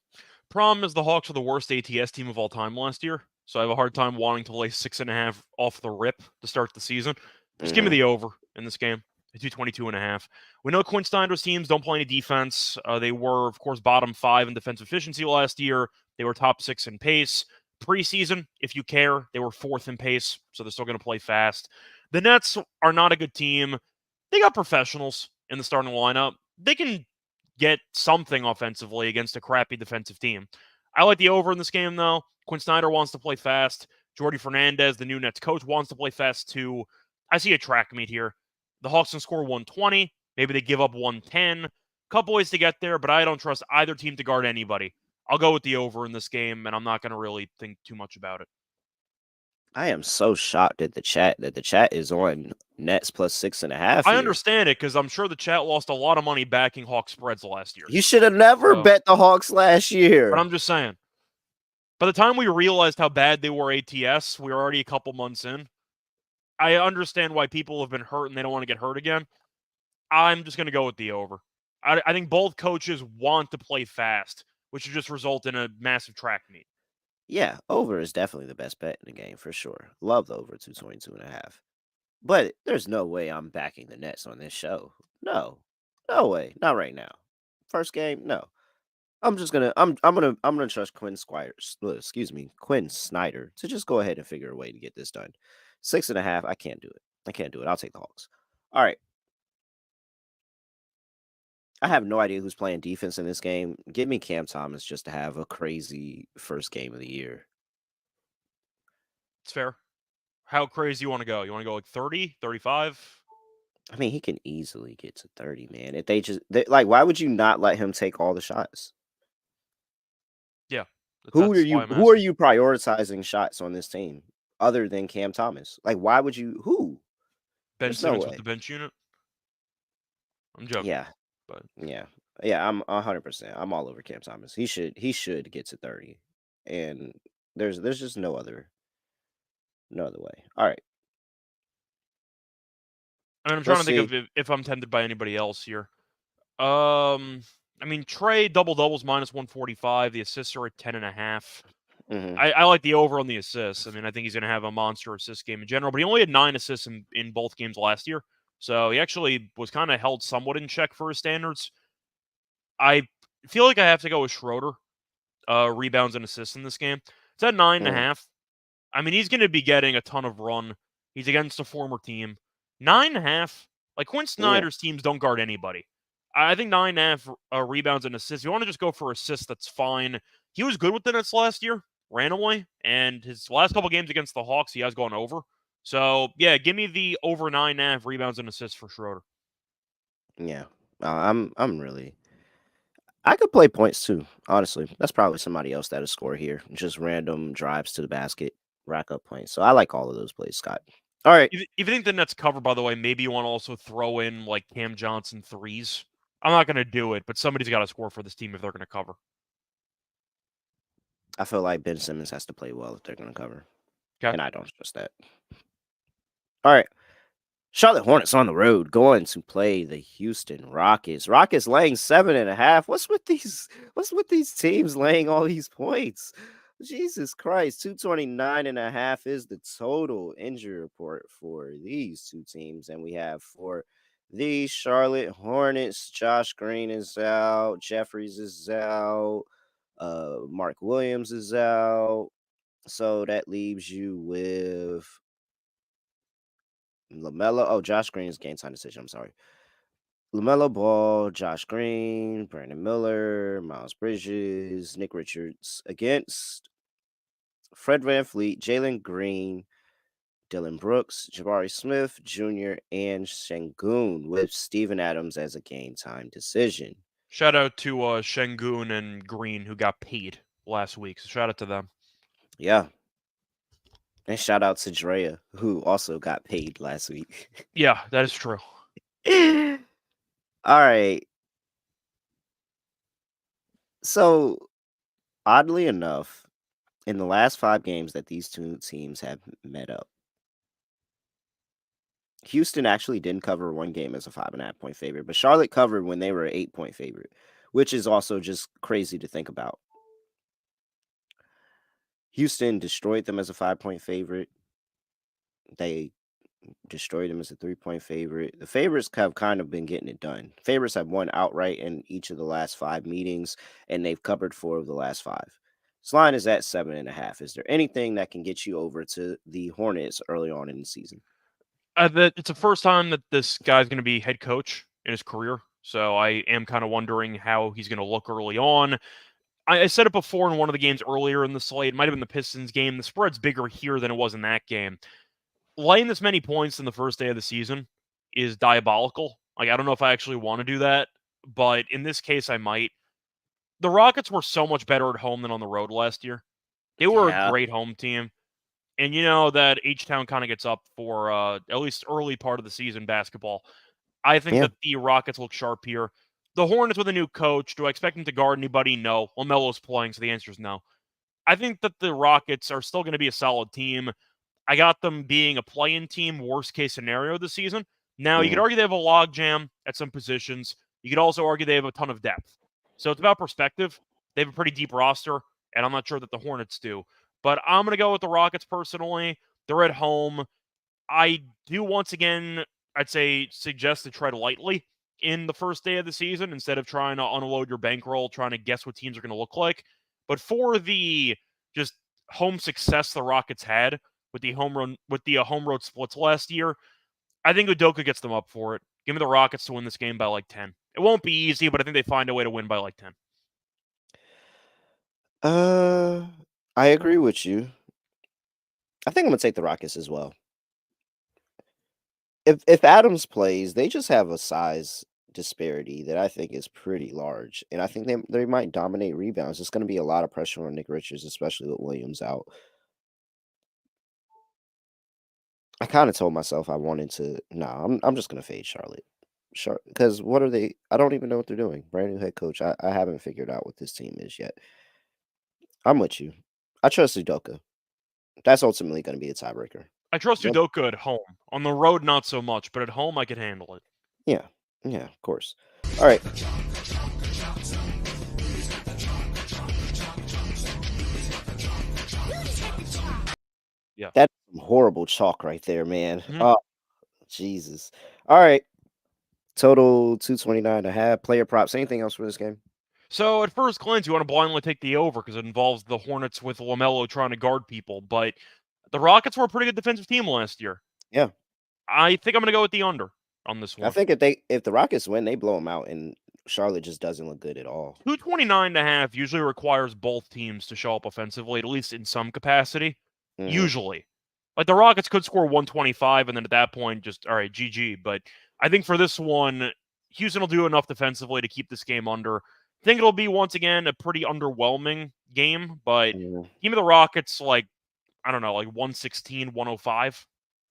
Problem is the Hawks are the worst ATS team of all time last year, so I have a hard time wanting to lay 6.5 off the rip to start the season. Just give me the over in this game. 222.5. We know Quinn Snyder's teams don't play any defense. They were, of course, bottom 5 in defensive efficiency last year. They were top 6 in pace. Preseason, if you care, they were 4th in pace, so they're still going to play fast. The Nets are not a good team. They got professionals in the starting lineup. They can get something offensively against a crappy defensive team. I like the over in this game, though. Quinn Snyder wants to play fast. Jordi Fernandez, the new Nets coach, wants to play fast, too. I see a track meet here. The Hawks can score 120. Maybe they give up 110. couple ways to get there, but I don't trust either team to guard anybody. I'll go with the over in this game, and I'm not going to really think too much about it. I am so shocked at the chat that the chat is on Nets plus 6.5. I here. understand it because I'm sure the chat lost a lot of money backing Hawks spreads last year. You should have never bet the Hawks last year. But I'm just saying. By the time we realized how bad they were ATS, we were already a couple months in. I understand why people have been hurt and they don't want to get hurt again. I'm just going to go with the over. I think both coaches want to play fast, which would just result in a massive track meet. Yeah, over is definitely the best bet in the game for sure. Love the over 222.5. But there's no way I'm backing the Nets on this show. No way. Not right now. First game, no. I'm gonna trust Quinn Snyder to just go ahead and figure a way to get this done. 6.5, I can't do it. I'll take the Hawks. All right. I have no idea who's playing defense in this game. Give me Cam Thomas just to have a crazy first game of the year. It's fair. How crazy you want to go? You want to go like 30, 35? I mean, he can easily get to 30, man. If why would you not let him take all the shots? Yeah. Who are you prioritizing shots on this team other than Cam Thomas? Like, why would you? Who? Ben Simmons with the bench unit? I'm joking. Yeah. But yeah, I'm 100%. I'm all over Cam Thomas. He should get to 30, and there's just no other way. All right. I mean, I'm trying to think of if I'm tempted by anybody else here. I mean, Trey double-doubles minus 145. The assists are at 10.5. Mm-hmm. I like the over on the assists. I mean, I think he's going to have a monster assist game in general, but he only had 9 assists in both games last year. So he actually was kind of held somewhat in check for his standards. I feel like I have to go with Schroeder, rebounds and assists in this game. It's at 9.5. I mean, he's going to be getting a ton of run. He's against a former team. 9.5. Like, Quinn Snyder's teams don't guard anybody. I think 9.5 rebounds and assists. You want to just go for assists, that's fine. He was good with the Nets last year, randomly, and his last couple games against the Hawks, he has gone over. So, yeah, give me the over 9.5 rebounds and assists for Schroeder. Yeah, I'm really. I could play points too, honestly. That's probably somebody else that'll score here. Just random drives to the basket, rack up points. So I like all of those plays, Scott. All right. If you think the Nets cover, by the way, maybe you want to also throw in like Cam Johnson threes. I'm not going to do it, but somebody's got to score for this team if they're going to cover. I feel like Ben Simmons has to play well if they're going to cover. Okay. And I don't trust that. All right. Charlotte Hornets on the road going to play the Houston Rockets. Rockets laying 7.5. What's with these teams laying all these points? Jesus Christ. 229.5 is the total injury report for these two teams. And we have for the Charlotte Hornets, Josh Green is out, Jeffries is out, Mark Williams is out. So that leaves you with LaMelo. Oh, Josh Green's game time decision. I'm sorry. LaMelo Ball, Josh Green, Brandon Miller, Miles Bridges, Nick Richards against Fred VanVleet, Jalen Green, Dylan Brooks, Jabari Smith Jr., and Şengün, with Steven Adams as a game time decision. Shout out to Şengün and Green, who got paid last week. So shout out to them. Yeah. And shout out to Drea, who also got paid last week. Yeah, that is true. All right. So, oddly enough, in the last 5 games that these two teams have met up, Houston actually didn't cover one game as a 5.5 point favorite, but Charlotte covered when they were an 8-point favorite, which is also just crazy to think about. Houston destroyed them as a 5-point favorite. They destroyed them as a 3-point favorite. The favorites have kind of been getting it done. Favorites have won outright in each of the last 5 meetings, and they've covered 4 of the last 5. This line is at 7.5. Is there anything that can get you over to the Hornets early on in the season? It's the first time that this guy's going to be head coach in his career, so I am kind of wondering how he's going to look early on. I said it before in one of the games earlier in the slate. It might have been the Pistons game. The spread's bigger here than it was in that game. Laying this many points in the first day of the season is diabolical. Like, I don't know if I actually want to do that but in this case, I might. The Rockets were so much better at home than on the road last year. They were a great home team. And you know that H-Town kind of gets up for at least early part of the season basketball. I think that the Rockets look sharp here. The Hornets with a new coach, do I expect them to guard anybody? No. LaMelo's playing, so the answer is no. I think that the Rockets are still going to be a solid team. I got them being a play-in team, worst case scenario this season. Now, you could argue they have a logjam at some positions. You could also argue they have a ton of depth. So it's about perspective. They have a pretty deep roster, and I'm not sure that the Hornets do. But I'm going to go with the Rockets personally. They're at home. I do, once again, I'd say suggest to tread lightly in the first day of the season instead of trying to unload your bankroll, trying to guess what teams are going to look like. But for the just home success the Rockets had with the home road splits last year, I think Udoka gets them up for it. Give me the Rockets to win this game by like 10. It won't be easy, but I think they find a way to win by like 10. I agree with you. I think I'm gonna take the Rockets as well. If Adams plays, they just have a size disparity that I think is pretty large, and I think they might dominate rebounds. It's going to be a lot of pressure on Nick Richards, especially with Williams out. I kind of told myself I wanted to. No, I'm just going to fade Charlotte. Because what are they? I don't even know what they're doing. Brand new head coach. I haven't figured out what this team is yet. I'm with you. I trust Udoka. That's ultimately going to be a tiebreaker. I trust Udoka at home. On the road, not so much, but at home, I can handle it. Yeah, of course. All right. Yeah. That's some horrible chalk right there, man. Mhm. Oh, Jesus. All right. Total 229.5. Player props. Anything else for this game? So at first glance, you want to blindly take the over because it involves the Hornets with LaMelo trying to guard people. But the Rockets were a pretty good defensive team last year. Yeah. I think I'm going to go with the under on this one. I think if the Rockets win, they blow them out, and Charlotte just doesn't look good at all. 229.5 usually requires both teams to show up offensively, at least in some capacity. Mhm. Usually. Like the Rockets could score 125, and then at that point, just, all right, GG. But I think for this one, Houston will do enough defensively to keep this game under. I think it'll be, once again, a pretty underwhelming game, but Mhm. give me the Rockets, like, I don't know, like 116, 105,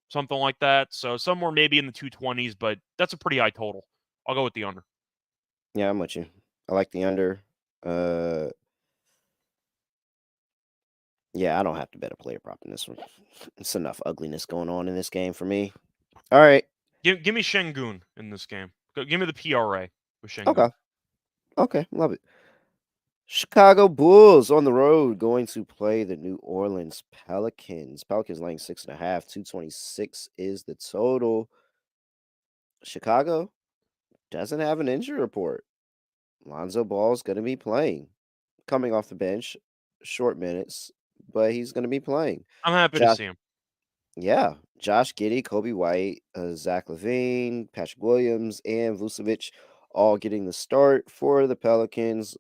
something like that. So somewhere maybe in the 220s, but that's a pretty high total. I'll go with the under. Yeah, I'm with you. I like the under. Yeah, I don't have to bet a player prop in this one. It's enough ugliness going on in this game for me. All right. Give me Şengün in this game. Give me the PRA with Şengün. Okay, love it. Chicago Bulls on the road going to play the New Orleans Pelicans. Pelicans laying 6.5. 226 is the total. Chicago doesn't have an injury report. Lonzo Ball's going to be playing, coming off the bench, short minutes, but he's going to be playing. I'm happy to see him. Yeah, Josh Giddey, Kobe White, Zach LaVine, Patrick Williams, and Vucevic all getting the start for the Pelicans.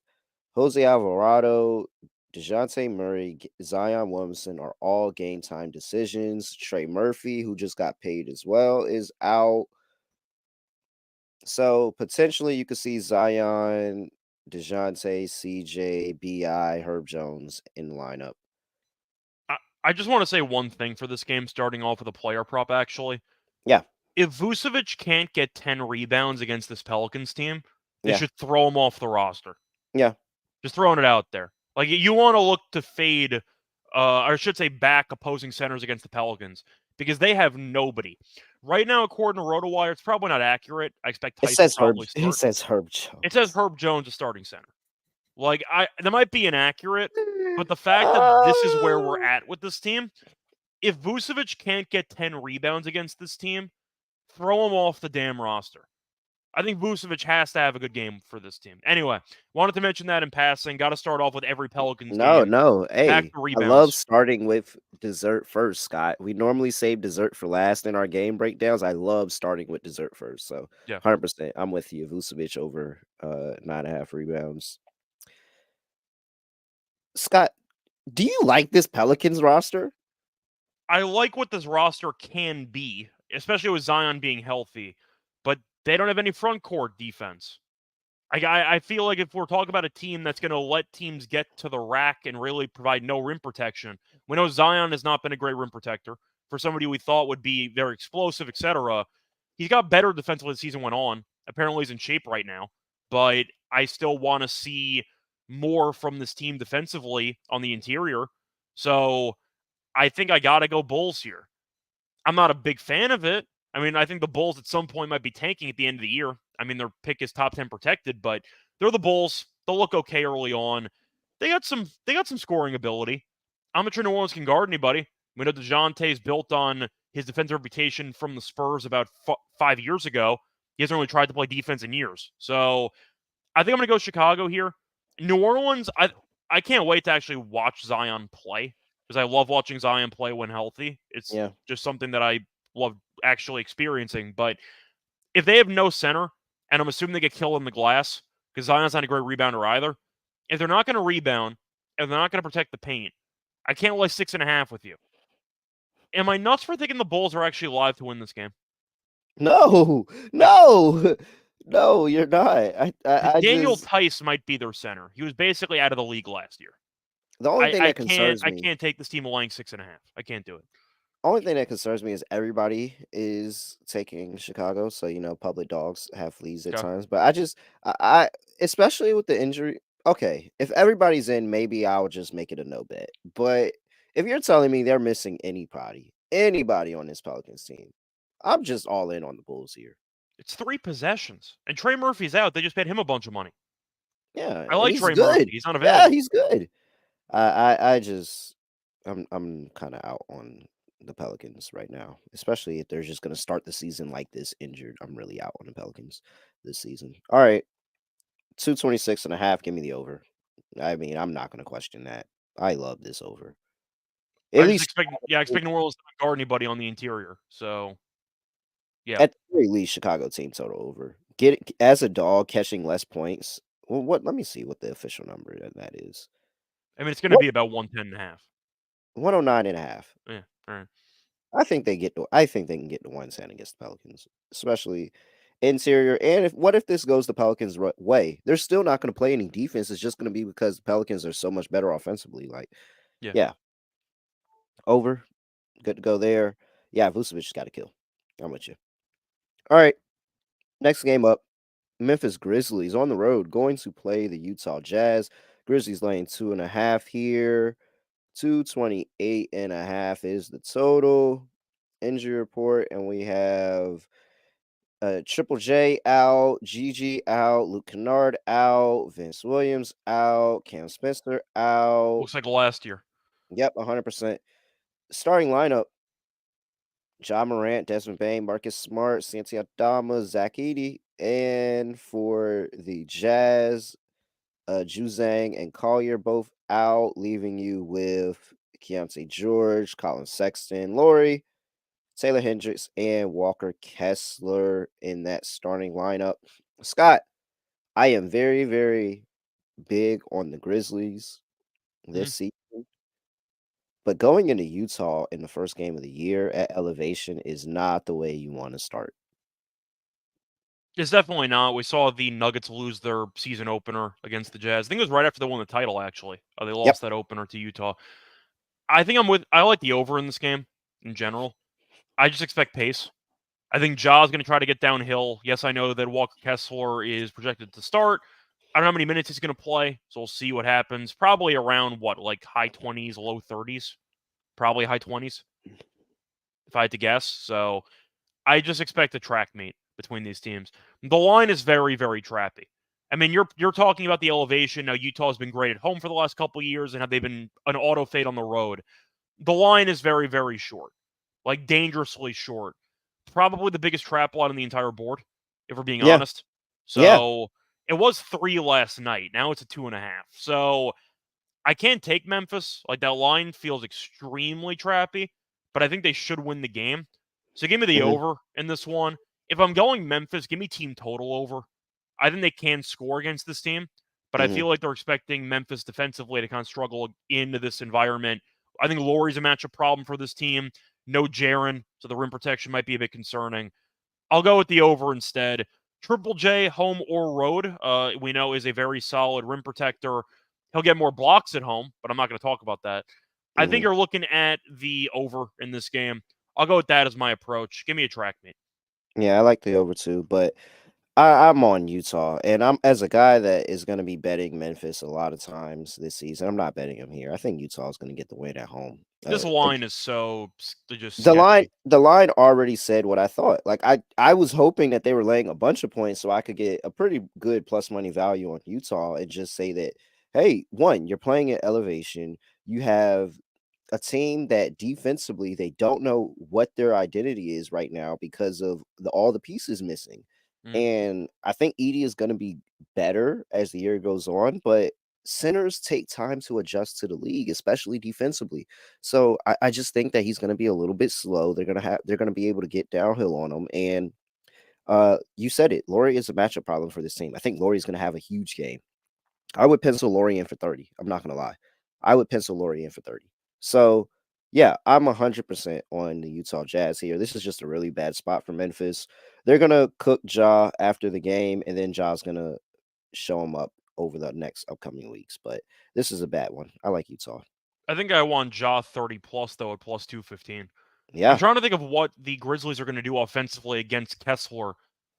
Jose Alvarado, DeJounte Murray, Zion Williamson are all game time decisions. Trey Murphy, who just got paid as well, is out. So potentially you could see Zion, DeJounte, CJ, BI, Herb Jones in the lineup. I just want to say one thing for this game, starting off with a player prop, actually. Yeah. If Vucevic can't get 10 rebounds against this Pelicans team, they Yeah. should throw him off the roster. Yeah. Just throwing it out there. Like, you want to look to fade, or I should say back opposing centers against the Pelicans, because they have nobody. Right now, according to RotoWire, it's probably not accurate. I expect It Tice says to probably Herb. It start. says Herb Jones. It says Herb Jones is starting center. Like, that might be inaccurate, but the fact that this is where we're at with this team, if Vucevic can't get 10 rebounds against this team, throw him off the damn roster. I think Vucevic has to have a good game for this team. Anyway, wanted to mention that in passing. Got to start off with every Pelicans game. No. Hey, Back to I rebounds. love starting with dessert first, Scott. We normally save dessert for last in our game breakdowns. I love starting with dessert first. So, Yeah. 100%. I'm with you. Vucevic over 9.5 rebounds. Scott, do you like this Pelicans roster? I like what this roster can be, especially with Zion being healthy, but they don't have any front court defense. I feel like if we're talking about a team that's going to let teams get to the rack and really provide no rim protection, we know Zion has not been a great rim protector. For somebody we thought would be very explosive, etc., he's got better defensively as the season went on. Apparently, he's in shape right now. But I still want to see more from this team defensively on the interior. So I think I got to go Bulls here. I'm not a big fan of it. I mean, I think the Bulls at some point might be tanking at the end of the year. I mean, their pick is top 10 protected, but they're the Bulls. They'll look okay early on. They got some scoring ability. I'm not sure New Orleans can guard anybody. We know DeJounte's built on his defensive reputation from the Spurs about 5 years ago. He hasn't really tried to play defense in years. So I think I'm going to go Chicago here. New Orleans, I can't wait to actually watch Zion play because I love watching Zion play when healthy. It's just something that I love actually experiencing. But if they have no center, and I'm assuming they get killed in the glass because Zion's not a great rebounder either, if they're not going to rebound and they're not going to protect the paint, I can't lay 6.5 with you. Am I nuts for thinking the Bulls are actually live to win this game? No, you're not. Daniel Tice might be their center. He was basically out of the league last year. The only thing that concerns me, I can't take this team laying 6.5. I can't do it. Only thing that concerns me is everybody is taking Chicago, so public dogs have fleas at times. But I especially with the injury. Okay, if everybody's in, maybe I'll just make it a no bet. But if you're telling me they're missing anybody on this Pelicans team, I'm just all in on the Bulls here. It's 3 possessions, and Trey Murphy's out. They just paid him a bunch of money. Yeah, I like Trey Murphy. He's not available. Yeah, he's good. I'm kind of out on the Pelicans right now, especially if they're just going to start the season like this injured. I'm really out on the Pelicans this season. All right, 226.5. Give me the over. I mean, I'm not going to question that. I love this over. I expect New Orleans to not guard anybody on the interior. So, yeah. At the very least, Chicago team total over. Get it as a dog catching less points. Well, let me see what the official number that is. I mean, it's going to be about 110.5. 109.5. Yeah, all right. I think they can get to 110 against the Pelicans, especially interior. And what if this goes the Pelicans' way? They're still not going to play any defense. It's just going to be because the Pelicans are so much better offensively. Like, yeah. Over. Good to go there. Yeah, Vucevic got to kill. I'm with you. All right. Next game up. Memphis Grizzlies on the road going to play the Utah Jazz. Grizzlies laying 2.5 here. 228.5 is the total. Injury report, and we have Triple J out, GG out, Luke Kennard out, Vince Williams out, Cam Spencer out. Looks like last year. Yep, 100%. Starting lineup: Ja Morant, Desmond Bane, Marcus Smart, Santi Aldama, Zach Edey. And for the Jazz, Juzang and Collier both out, leaving you with Keontae George, Colin Sexton, Laurie, Taylor Hendricks, and Walker Kessler in that starting lineup. Scott, I am very, very big on the Grizzlies this season. But going into Utah in the first game of the year at elevation is not the way you want to start. It's definitely not. We saw the Nuggets lose their season opener against the Jazz. I think it was right after they won the title, actually. They lost that opener to Utah. I like the over in this game in general. I just expect pace. I think Ja's going to try to get downhill. Yes, I know that Walker Kessler is projected to start. I don't know how many minutes he's going to play, so we'll see what happens. Probably around, high 20s, low 30s? Probably high 20s, if I had to guess. So I just expect a track meet between these teams. The line is very, very trappy. I mean, you're talking about the elevation. Now, Utah's been great at home for the last couple of years, and have they been an auto fade on the road? The line is very, very short, dangerously short. Probably the biggest trap line on the entire board, if we're being honest. So it was 3 last night. Now it's a 2.5. So I can't take Memphis. That line feels extremely trappy, but I think they should win the game. So give me the over in this one. If I'm going Memphis, give me team total over. I think they can score against this team, but I feel like they're expecting Memphis defensively to kind of struggle into this environment. I think Laurie's a matchup problem for this team. No Jaren, so the rim protection might be a bit concerning. I'll go with the over instead. Triple J, home or road, we know is a very solid rim protector. He'll get more blocks at home, but I'm not going to talk about that. I think you're looking at the over in this game. I'll go with that as my approach. Give me a track meet. Yeah, I like the over too, but I'm on Utah, and I'm as a guy that is going to be betting Memphis a lot of times this season. I'm not betting him here. I think Utah is going to get the win at home. This line is so just The line sketchy. the line already said what I thought. Like I was hoping that they were laying a bunch of points so I could get a pretty good plus money value on Utah and just say that, hey, one, you're playing at elevation. You have a team that defensively they don't know what their identity is right now because of all the pieces missing. And I think Edie is going to be better as the year goes on, but centers take time to adjust to the league, especially defensively. So I just think that he's going to be a little bit slow. They're going to be able to get downhill on him. And you said it, Laurie is a matchup problem for this team. I think Laurie's going to have a huge game. I would pencil Laurie in for 30. I'm not going to lie. I would pencil Laurie in for 30. So yeah, I'm 100% on the Utah Jazz here. This is just a really bad spot for Memphis. They're going to cook Ja after the game, and then Ja's going to show him up over the next upcoming weeks. But this is a bad one. I like Utah. I think I want Ja 30 plus, though, at plus 215. Yeah. I'm trying to think of what the Grizzlies are going to do offensively against Kessler.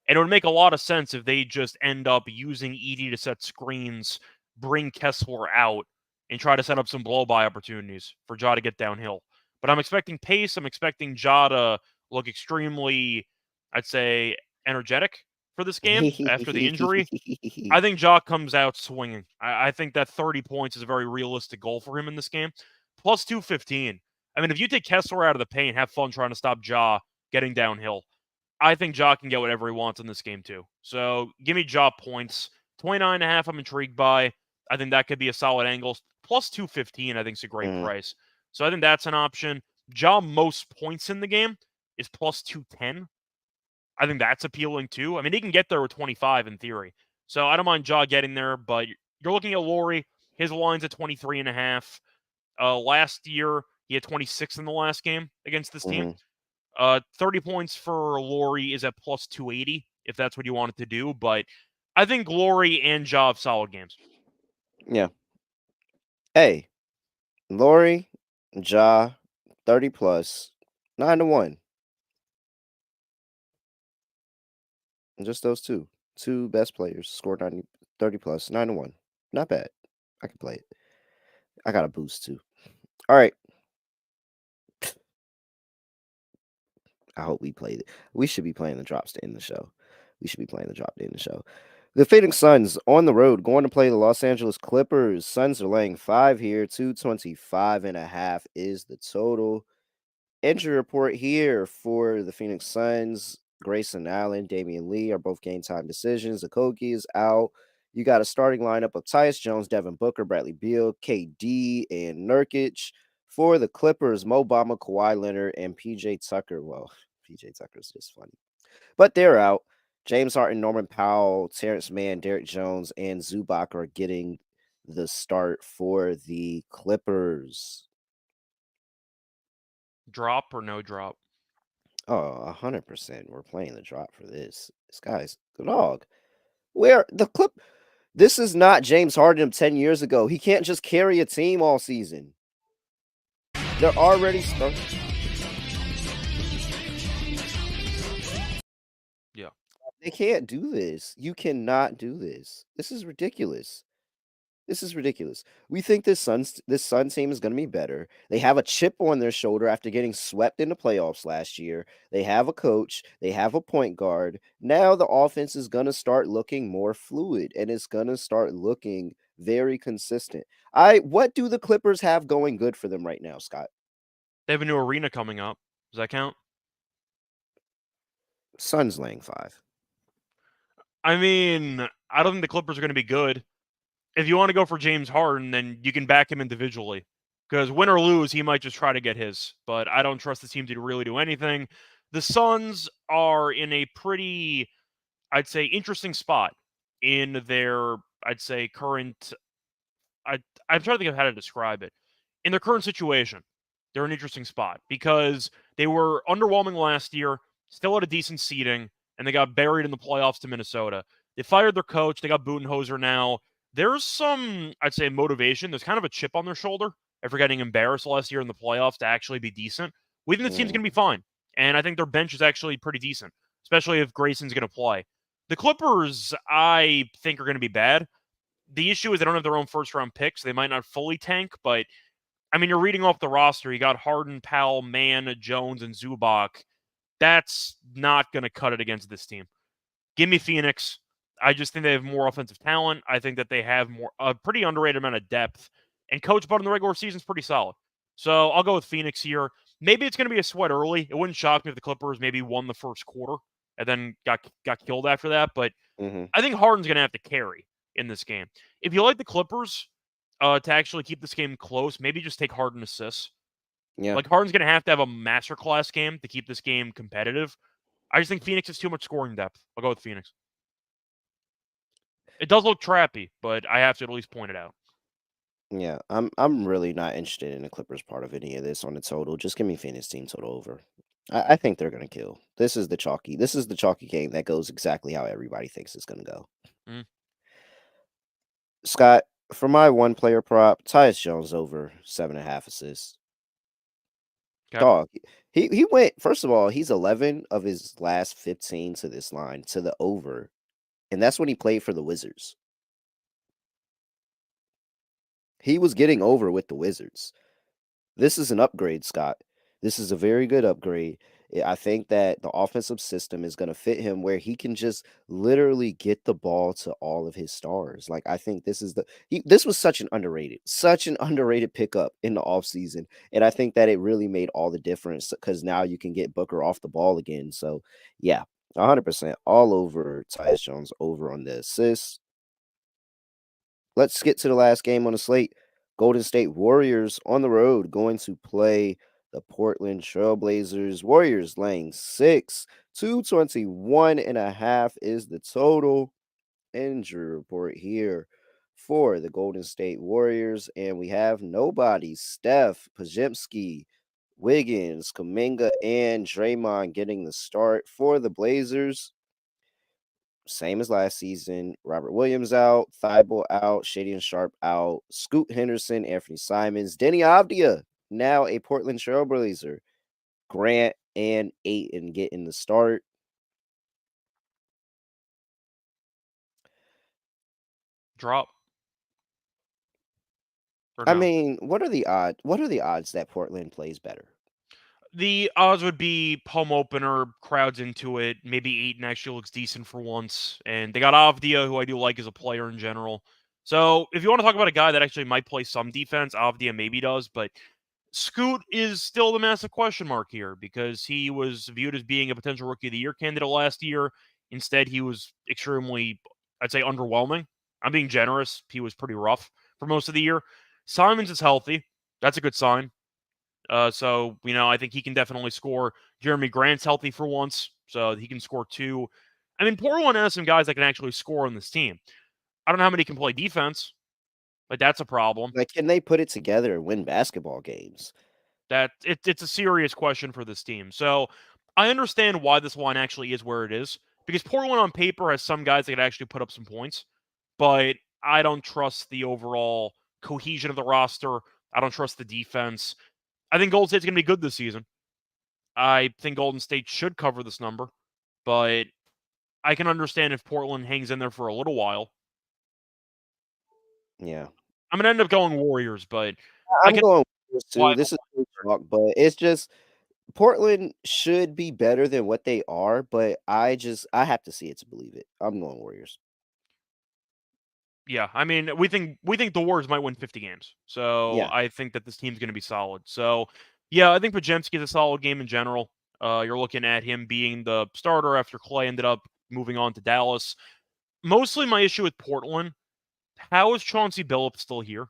And it would make a lot of sense if they just end up using Edie to set screens, bring Kessler out, and try to set up some blow-by opportunities for Ja to get downhill. But I'm expecting pace. I'm expecting Ja to look extremely, I'd say, energetic for this game after the injury. I think Ja comes out swinging. I think that 30 points is a very realistic goal for him in this game. Plus 215. I mean, if you take Kessler out of the paint, have fun trying to stop Ja getting downhill. I think Ja can get whatever he wants in this game, too. So give me Ja points. 29.5, I'm intrigued by. I think that could be a solid angle. Plus 215, I think, is a great price. So I think that's an option. Ja most points in the game is plus 210. I think that's appealing, too. I mean, he can get there with 25 in theory. So I don't mind Ja getting there, but you're looking at Laurie. His line's at 23.5. Last year, he had 26 in the last game against this team. 30 points for Laurie is at plus 280, if that's what you wanted to do. But I think Laurie and Ja have solid games. Yeah. Hey, Laurie, Ja, 30 plus, 9-1. Just those two. Two best players scored 30 plus, 9-1. Not bad. I can play it. I got a boost too. All right. I hope we played it. We should be playing the drops to end the show. The Phoenix Suns on the road going to play the Los Angeles Clippers. Suns are laying 5 here. 225.5 is the total. Injury report here for the Phoenix Suns. Grayson Allen, Damian Lee are both game time decisions. Okogie is out. You got a starting lineup of Tyus Jones, Devin Booker, Bradley Beal, KD, and Nurkic. For the Clippers, Mo Bamba, Kawhi Leonard, and PJ Tucker. Well, PJ Tucker's just funny. But they're out. James Harden, Norman Powell, Terrence Mann, Derek Jones, and Zubac are getting the start for the Clippers. Drop or no drop? Oh, 100%. We're playing the drop for this. This guy's the dog. Where the clip? This is not James Harden of 10 years ago. He can't just carry a team all season. They're already starting. Yeah. They can't do this. You cannot do this. This is ridiculous. We think this Sun team is going to be better. They have a chip on their shoulder after getting swept in the playoffs last year. They have a coach. They have a point guard. Now the offense is going to start looking more fluid, and it's going to start looking very consistent. What do the Clippers have going good for them right now, Scott? They have a new arena coming up. Does that count? Suns laying 5. I mean, I don't think the Clippers are going to be good. If you want to go for James Harden, then you can back him individually. Because win or lose, he might just try to get his. But I don't trust the team to really do anything. The Suns are in a pretty, I'd say, interesting spot in their, I'd say, current. I'm trying to think of how to describe it. In their current situation, they're in an interesting spot because they were underwhelming last year, still at a decent seeding. and they got buried in the playoffs to Minnesota. They fired their coach. They got Budenholzer now. There's some, I'd say, motivation. There's kind of a chip on their shoulder after getting embarrassed last year in the playoffs to actually be decent. We think the team's going to be fine. And I think their bench is actually pretty decent, especially if Grayson's going to play. The Clippers, I think, are going to be bad. The issue is they don't have their own first-round picks. They might not fully tank, but, I mean, you're reading off the roster. You got Harden, Powell, Mann, Jones, and Zubac. That's not going to cut it against this team. Give me Phoenix. I just think they have more offensive talent. I think that they have a pretty underrated amount of depth. And Coach Bud in the regular season is pretty solid. So I'll go with Phoenix here. Maybe it's going to be a sweat early. It wouldn't shock me if the Clippers maybe won the first quarter and then got killed after that. But I think Harden's going to have to carry in this game. If you like the Clippers to actually keep this game close, maybe just take Harden assists. Yeah. Like, Harden's going to have a masterclass game to keep this game competitive. I just think Phoenix has too much scoring depth. I'll go with Phoenix. It does look trappy, but I have to at least point it out. Yeah, I'm really not interested in the Clippers part of any of this on the total. Just give me Phoenix team total over. I think they're gonna kill. This is the chalky game that goes exactly how everybody thinks it's gonna go. Scott, for my one player prop, Tyus Jones over 7.5 assists. Okay. Dog, he went, first of all, he's 11 of his last 15 to this line, to the over. And that's when he played for the Wizards. He was getting over with the Wizards. This is an upgrade, Scott. This is a very good upgrade. I think that the offensive system is going to fit him where he can just literally get the ball to all of his stars. Like, I think this is this was such an underrated pickup in the offseason. And I think that it really made all the difference because now you can get Booker off the ball again. So, yeah, 100% all over Tyus Jones over on the assists. Let's get to the last game on the slate. Golden State Warriors on the road going to play the Portland Trailblazers. Warriors laying 6. 221.5 is the total. Injury report here for the Golden State Warriors. And we have nobody. Steph, Podziemski, Wiggins, Kuminga, and Draymond getting the start for the Blazers. Same as last season. Robert Williams out, Thibault out, Shady Sharp out, Scoot Henderson, Anthony Simons, Denny Avdia, now a Portland Trailblazer. Grant and Ayton getting the start. Drop. I mean, what are the odds? What are the odds that Portland plays better? The odds would be home opener, crowds into it. Maybe Ayton actually looks decent for once. And they got Avdia, who I do like as a player in general. So if you want to talk about a guy that actually might play some defense, Avdia maybe does. But Scoot is still the massive question mark here because he was viewed as being a potential Rookie of the Year candidate last year. Instead, he was extremely, I'd say, underwhelming. I'm being generous. He was pretty rough for most of the year. Simons is healthy. That's a good sign. So, I think he can definitely score. Jeremy Grant's healthy for once, so he can score 2. I mean, Portland has some guys that can actually score on this team. I don't know how many can play defense, but that's a problem. Like, can they put it together and win basketball games? It's a serious question for this team. So I understand why this line actually is where it is, because Portland on paper has some guys that can actually put up some points, but I don't trust the overall cohesion of the roster. I don't trust the defense. I think Golden State's going to be good this season. I think Golden State should cover this number, but I can understand if Portland hangs in there for a little while. Yeah. I'm going to end up going Warriors, but I'm going Warriors too. This is talk, but it's just Portland should be better than what they are, but I have to see it to believe it. I'm going Warriors. Yeah, I mean, we think the Warriors might win 50 games. So Yeah. I think that this team's going to be solid. So, yeah, I think Podziemski is a solid game in general. You're looking at him being the starter after Clay ended up moving on to Dallas. Mostly my issue with Portland, how is Chauncey Billups still here?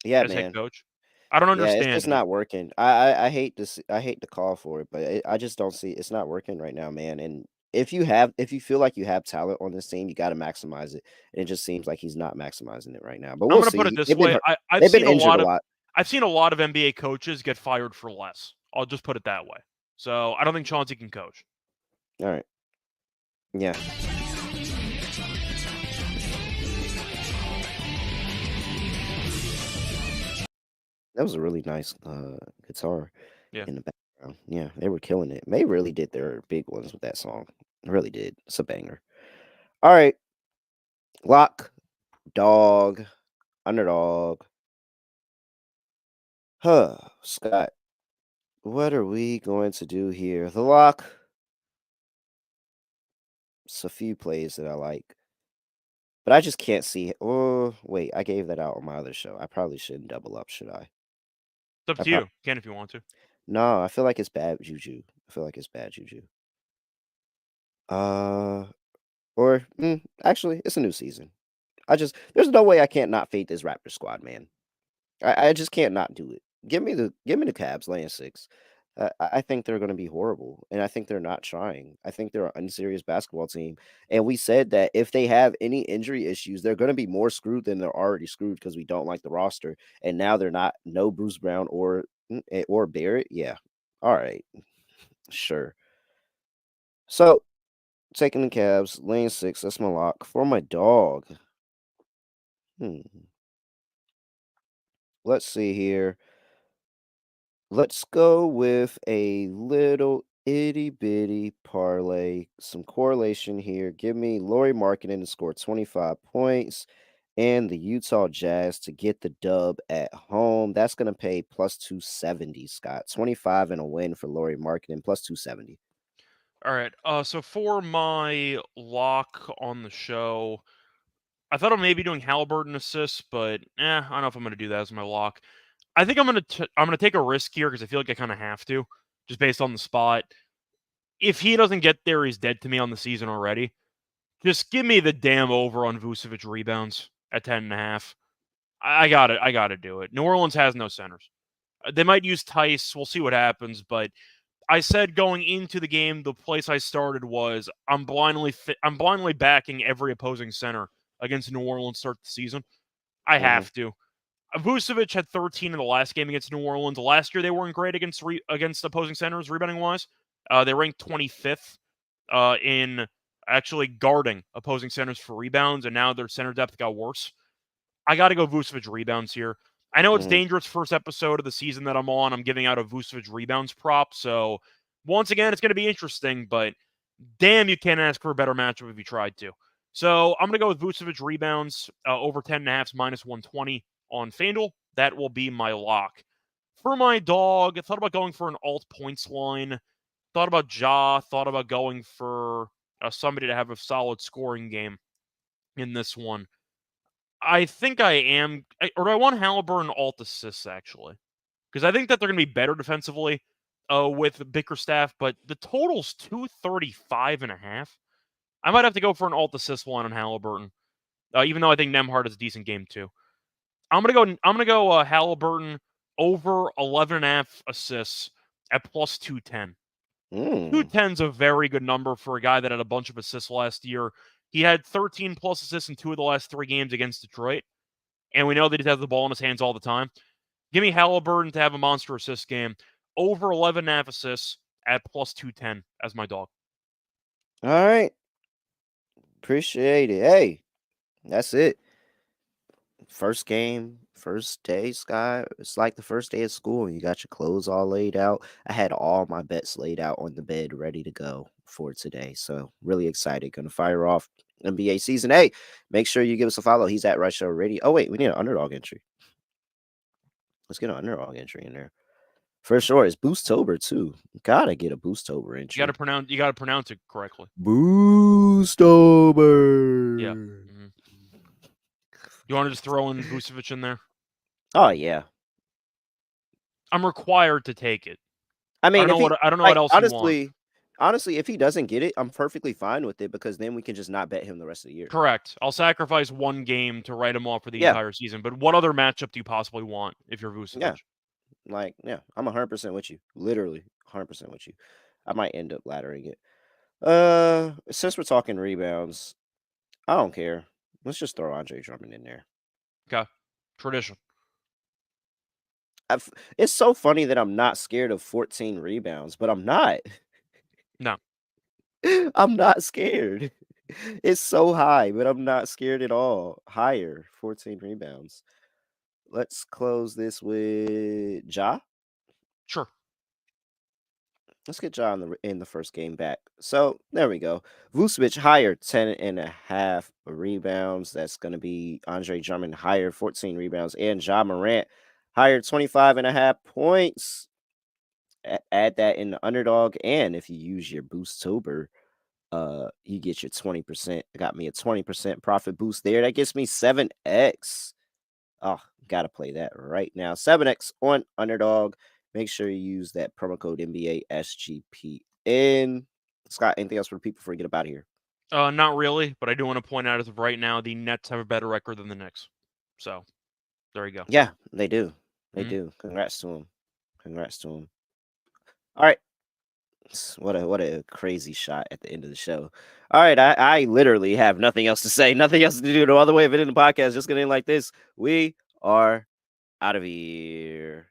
Yeah, as man. head coach? I don't understand. Yeah, it's just not working. I hate this. I hate to call for it, but I just don't see it's not working right now, man. And if you feel like you have talent on this team, you got to maximize it. And it just seems like he's not maximizing it right now. But I'm we'll going to see. put it this They've been way: hurt. I've They've been seen a injured lot a of lot. I've seen a lot of NBA coaches get fired for less. I'll just put it that way. So I don't think Chauncey can coach. All right. Yeah. That was a really nice guitar Yeah. in the background. Yeah, they were killing it. They really did their big ones with that song. Really did. It's a banger. All right. Lock, dog, underdog. Huh, Scott. What are we going to do here? The lock. It's a few plays that I like, but I just can't see. Oh, wait, I gave that out on my other show. I probably shouldn't double up, should I? It's up I to prob- you. Can if you want to. No, I feel like it's bad juju. I feel like it's bad juju. Uh, actually, it's a new season. There's no way I can't not fade this Raptor squad, man. I just can't not do it. Give me the Cavs laying 6. I think they're going to be horrible, and I think they're not trying. I think they're an unserious basketball team, and we said that if they have any injury issues, they're going to be more screwed than they're already screwed because we don't like the roster, and now they're not no Bruce Brown or Barrett. Yeah, all right, sure. So taking the Cavs laying 6. That's my lock for my dog. Let's see here. Let's go with a little itty bitty parlay, some correlation here. Give me Lauri Markkanen to score 25 points and the Utah Jazz to get the dub at home. That's going to pay plus 270, Scott. 25 and a win for Lauri Markkanen, plus 270. All right. So for my lock on the show, I thought of maybe doing Halliburton assists, but I don't know if I'm going to do that as my lock. I think I'm gonna take a risk here because I feel like I kind of have to, just based on the spot. If he doesn't get there, he's dead to me on the season already. Just give me the damn over on Vucevic rebounds at 10.5. I got it. I got to do it. New Orleans has no centers. They might use Tice. We'll see what happens. But I said going into the game, the place I started was I'm blindly backing every opposing center against New Orleans start the season. I have to. Vucevic had 13 in the last game against New Orleans. Last year, they weren't great against opposing centers rebounding wise. They ranked 25th in actually guarding opposing centers for rebounds, and now their center depth got worse. I got to go Vucevic rebounds here. I know it's dangerous first episode of the season that I'm on. I'm giving out a Vucevic rebounds prop, so once again, it's going to be interesting, but damn, you can't ask for a better matchup if you tried to. So I'm going to go with Vucevic rebounds over 10.5 minus 120 on FanDuel. That will be my lock. For my dog, I thought about going for an alt points line. Thought about Ja. Thought about going for somebody to have a solid scoring game in this one. I think I am, or do I want Halliburton alt assists, actually? Because I think that they're going to be better defensively with Bickerstaff, but the total's 235.5. I might have to go for an alt assist line on Halliburton, even though I think Nembhard is a decent game too. I'm gonna go Halliburton over 11.5 assists at plus 210. 210's a very good number for a guy that had a bunch of assists last year. He had 13 plus assists in 2 of the last 3 games against Detroit, and we know that he has the ball in his hands all the time. Give me Halliburton to have a monster assist game over 11.5 assists at plus 210 as my dog. All right. Appreciate it. Hey, that's it. First game, first day, Sky. It's like the first day of school. You got your clothes all laid out. I had all my bets laid out on the bed, ready to go for today. So really excited. Gonna fire off NBA season. Hey, make sure you give us a follow. He's at Reichel Radio. Oh wait, we need an underdog entry. Let's get an underdog entry in there. For sure, it's Boostober too. Gotta get a Boostober entry. You gotta pronounce it correctly. Boostober. Yeah. Mm-hmm. You want to just throw in Vucevic in there? Oh yeah. I'm required to take it. I mean, I don't know what else you want. Honestly, if he doesn't get it, I'm perfectly fine with it because then we can just not bet him the rest of the year. Correct. I'll sacrifice one game to write him off for the entire season. But what other matchup do you possibly want if you're Vucevic? Yeah. I'm 100% with you. Literally 100% with you. I might end up laddering it. Since we're talking rebounds, I don't care. Let's just throw Andre Drummond in there. Okay. Tradition. It's so funny that I'm not scared of 14 rebounds, but I'm not. No. I'm not scared. It's so high, but I'm not scared at all. Higher, 14 rebounds. Let's close this with Ja. Sure. Let's get Ja in the first game back. So there we go. Vucevic higher, 10.5 rebounds. That's going to be Andre Drummond higher, 14 rebounds. And Ja Morant higher, 25.5 points. Add that in the underdog. And if you use your Boostober, you get your 20%. It got me a 20% profit boost there. That gets me 7x. Oh, gotta play that right now. 7x on underdog. Make sure you use that promo code NBA SGPN. Scott, anything else for people before we get up out of here? Not really, but I do want to point out as of right now, the Nets have a better record than the Knicks. So there you go. Yeah, they do. They do. Congrats to them. Congrats to them. All right. What a crazy shot at the end of the show. All right, I literally have nothing else to say, nothing else to do. No other way of it in the podcast. Just getting like this. We are out of here.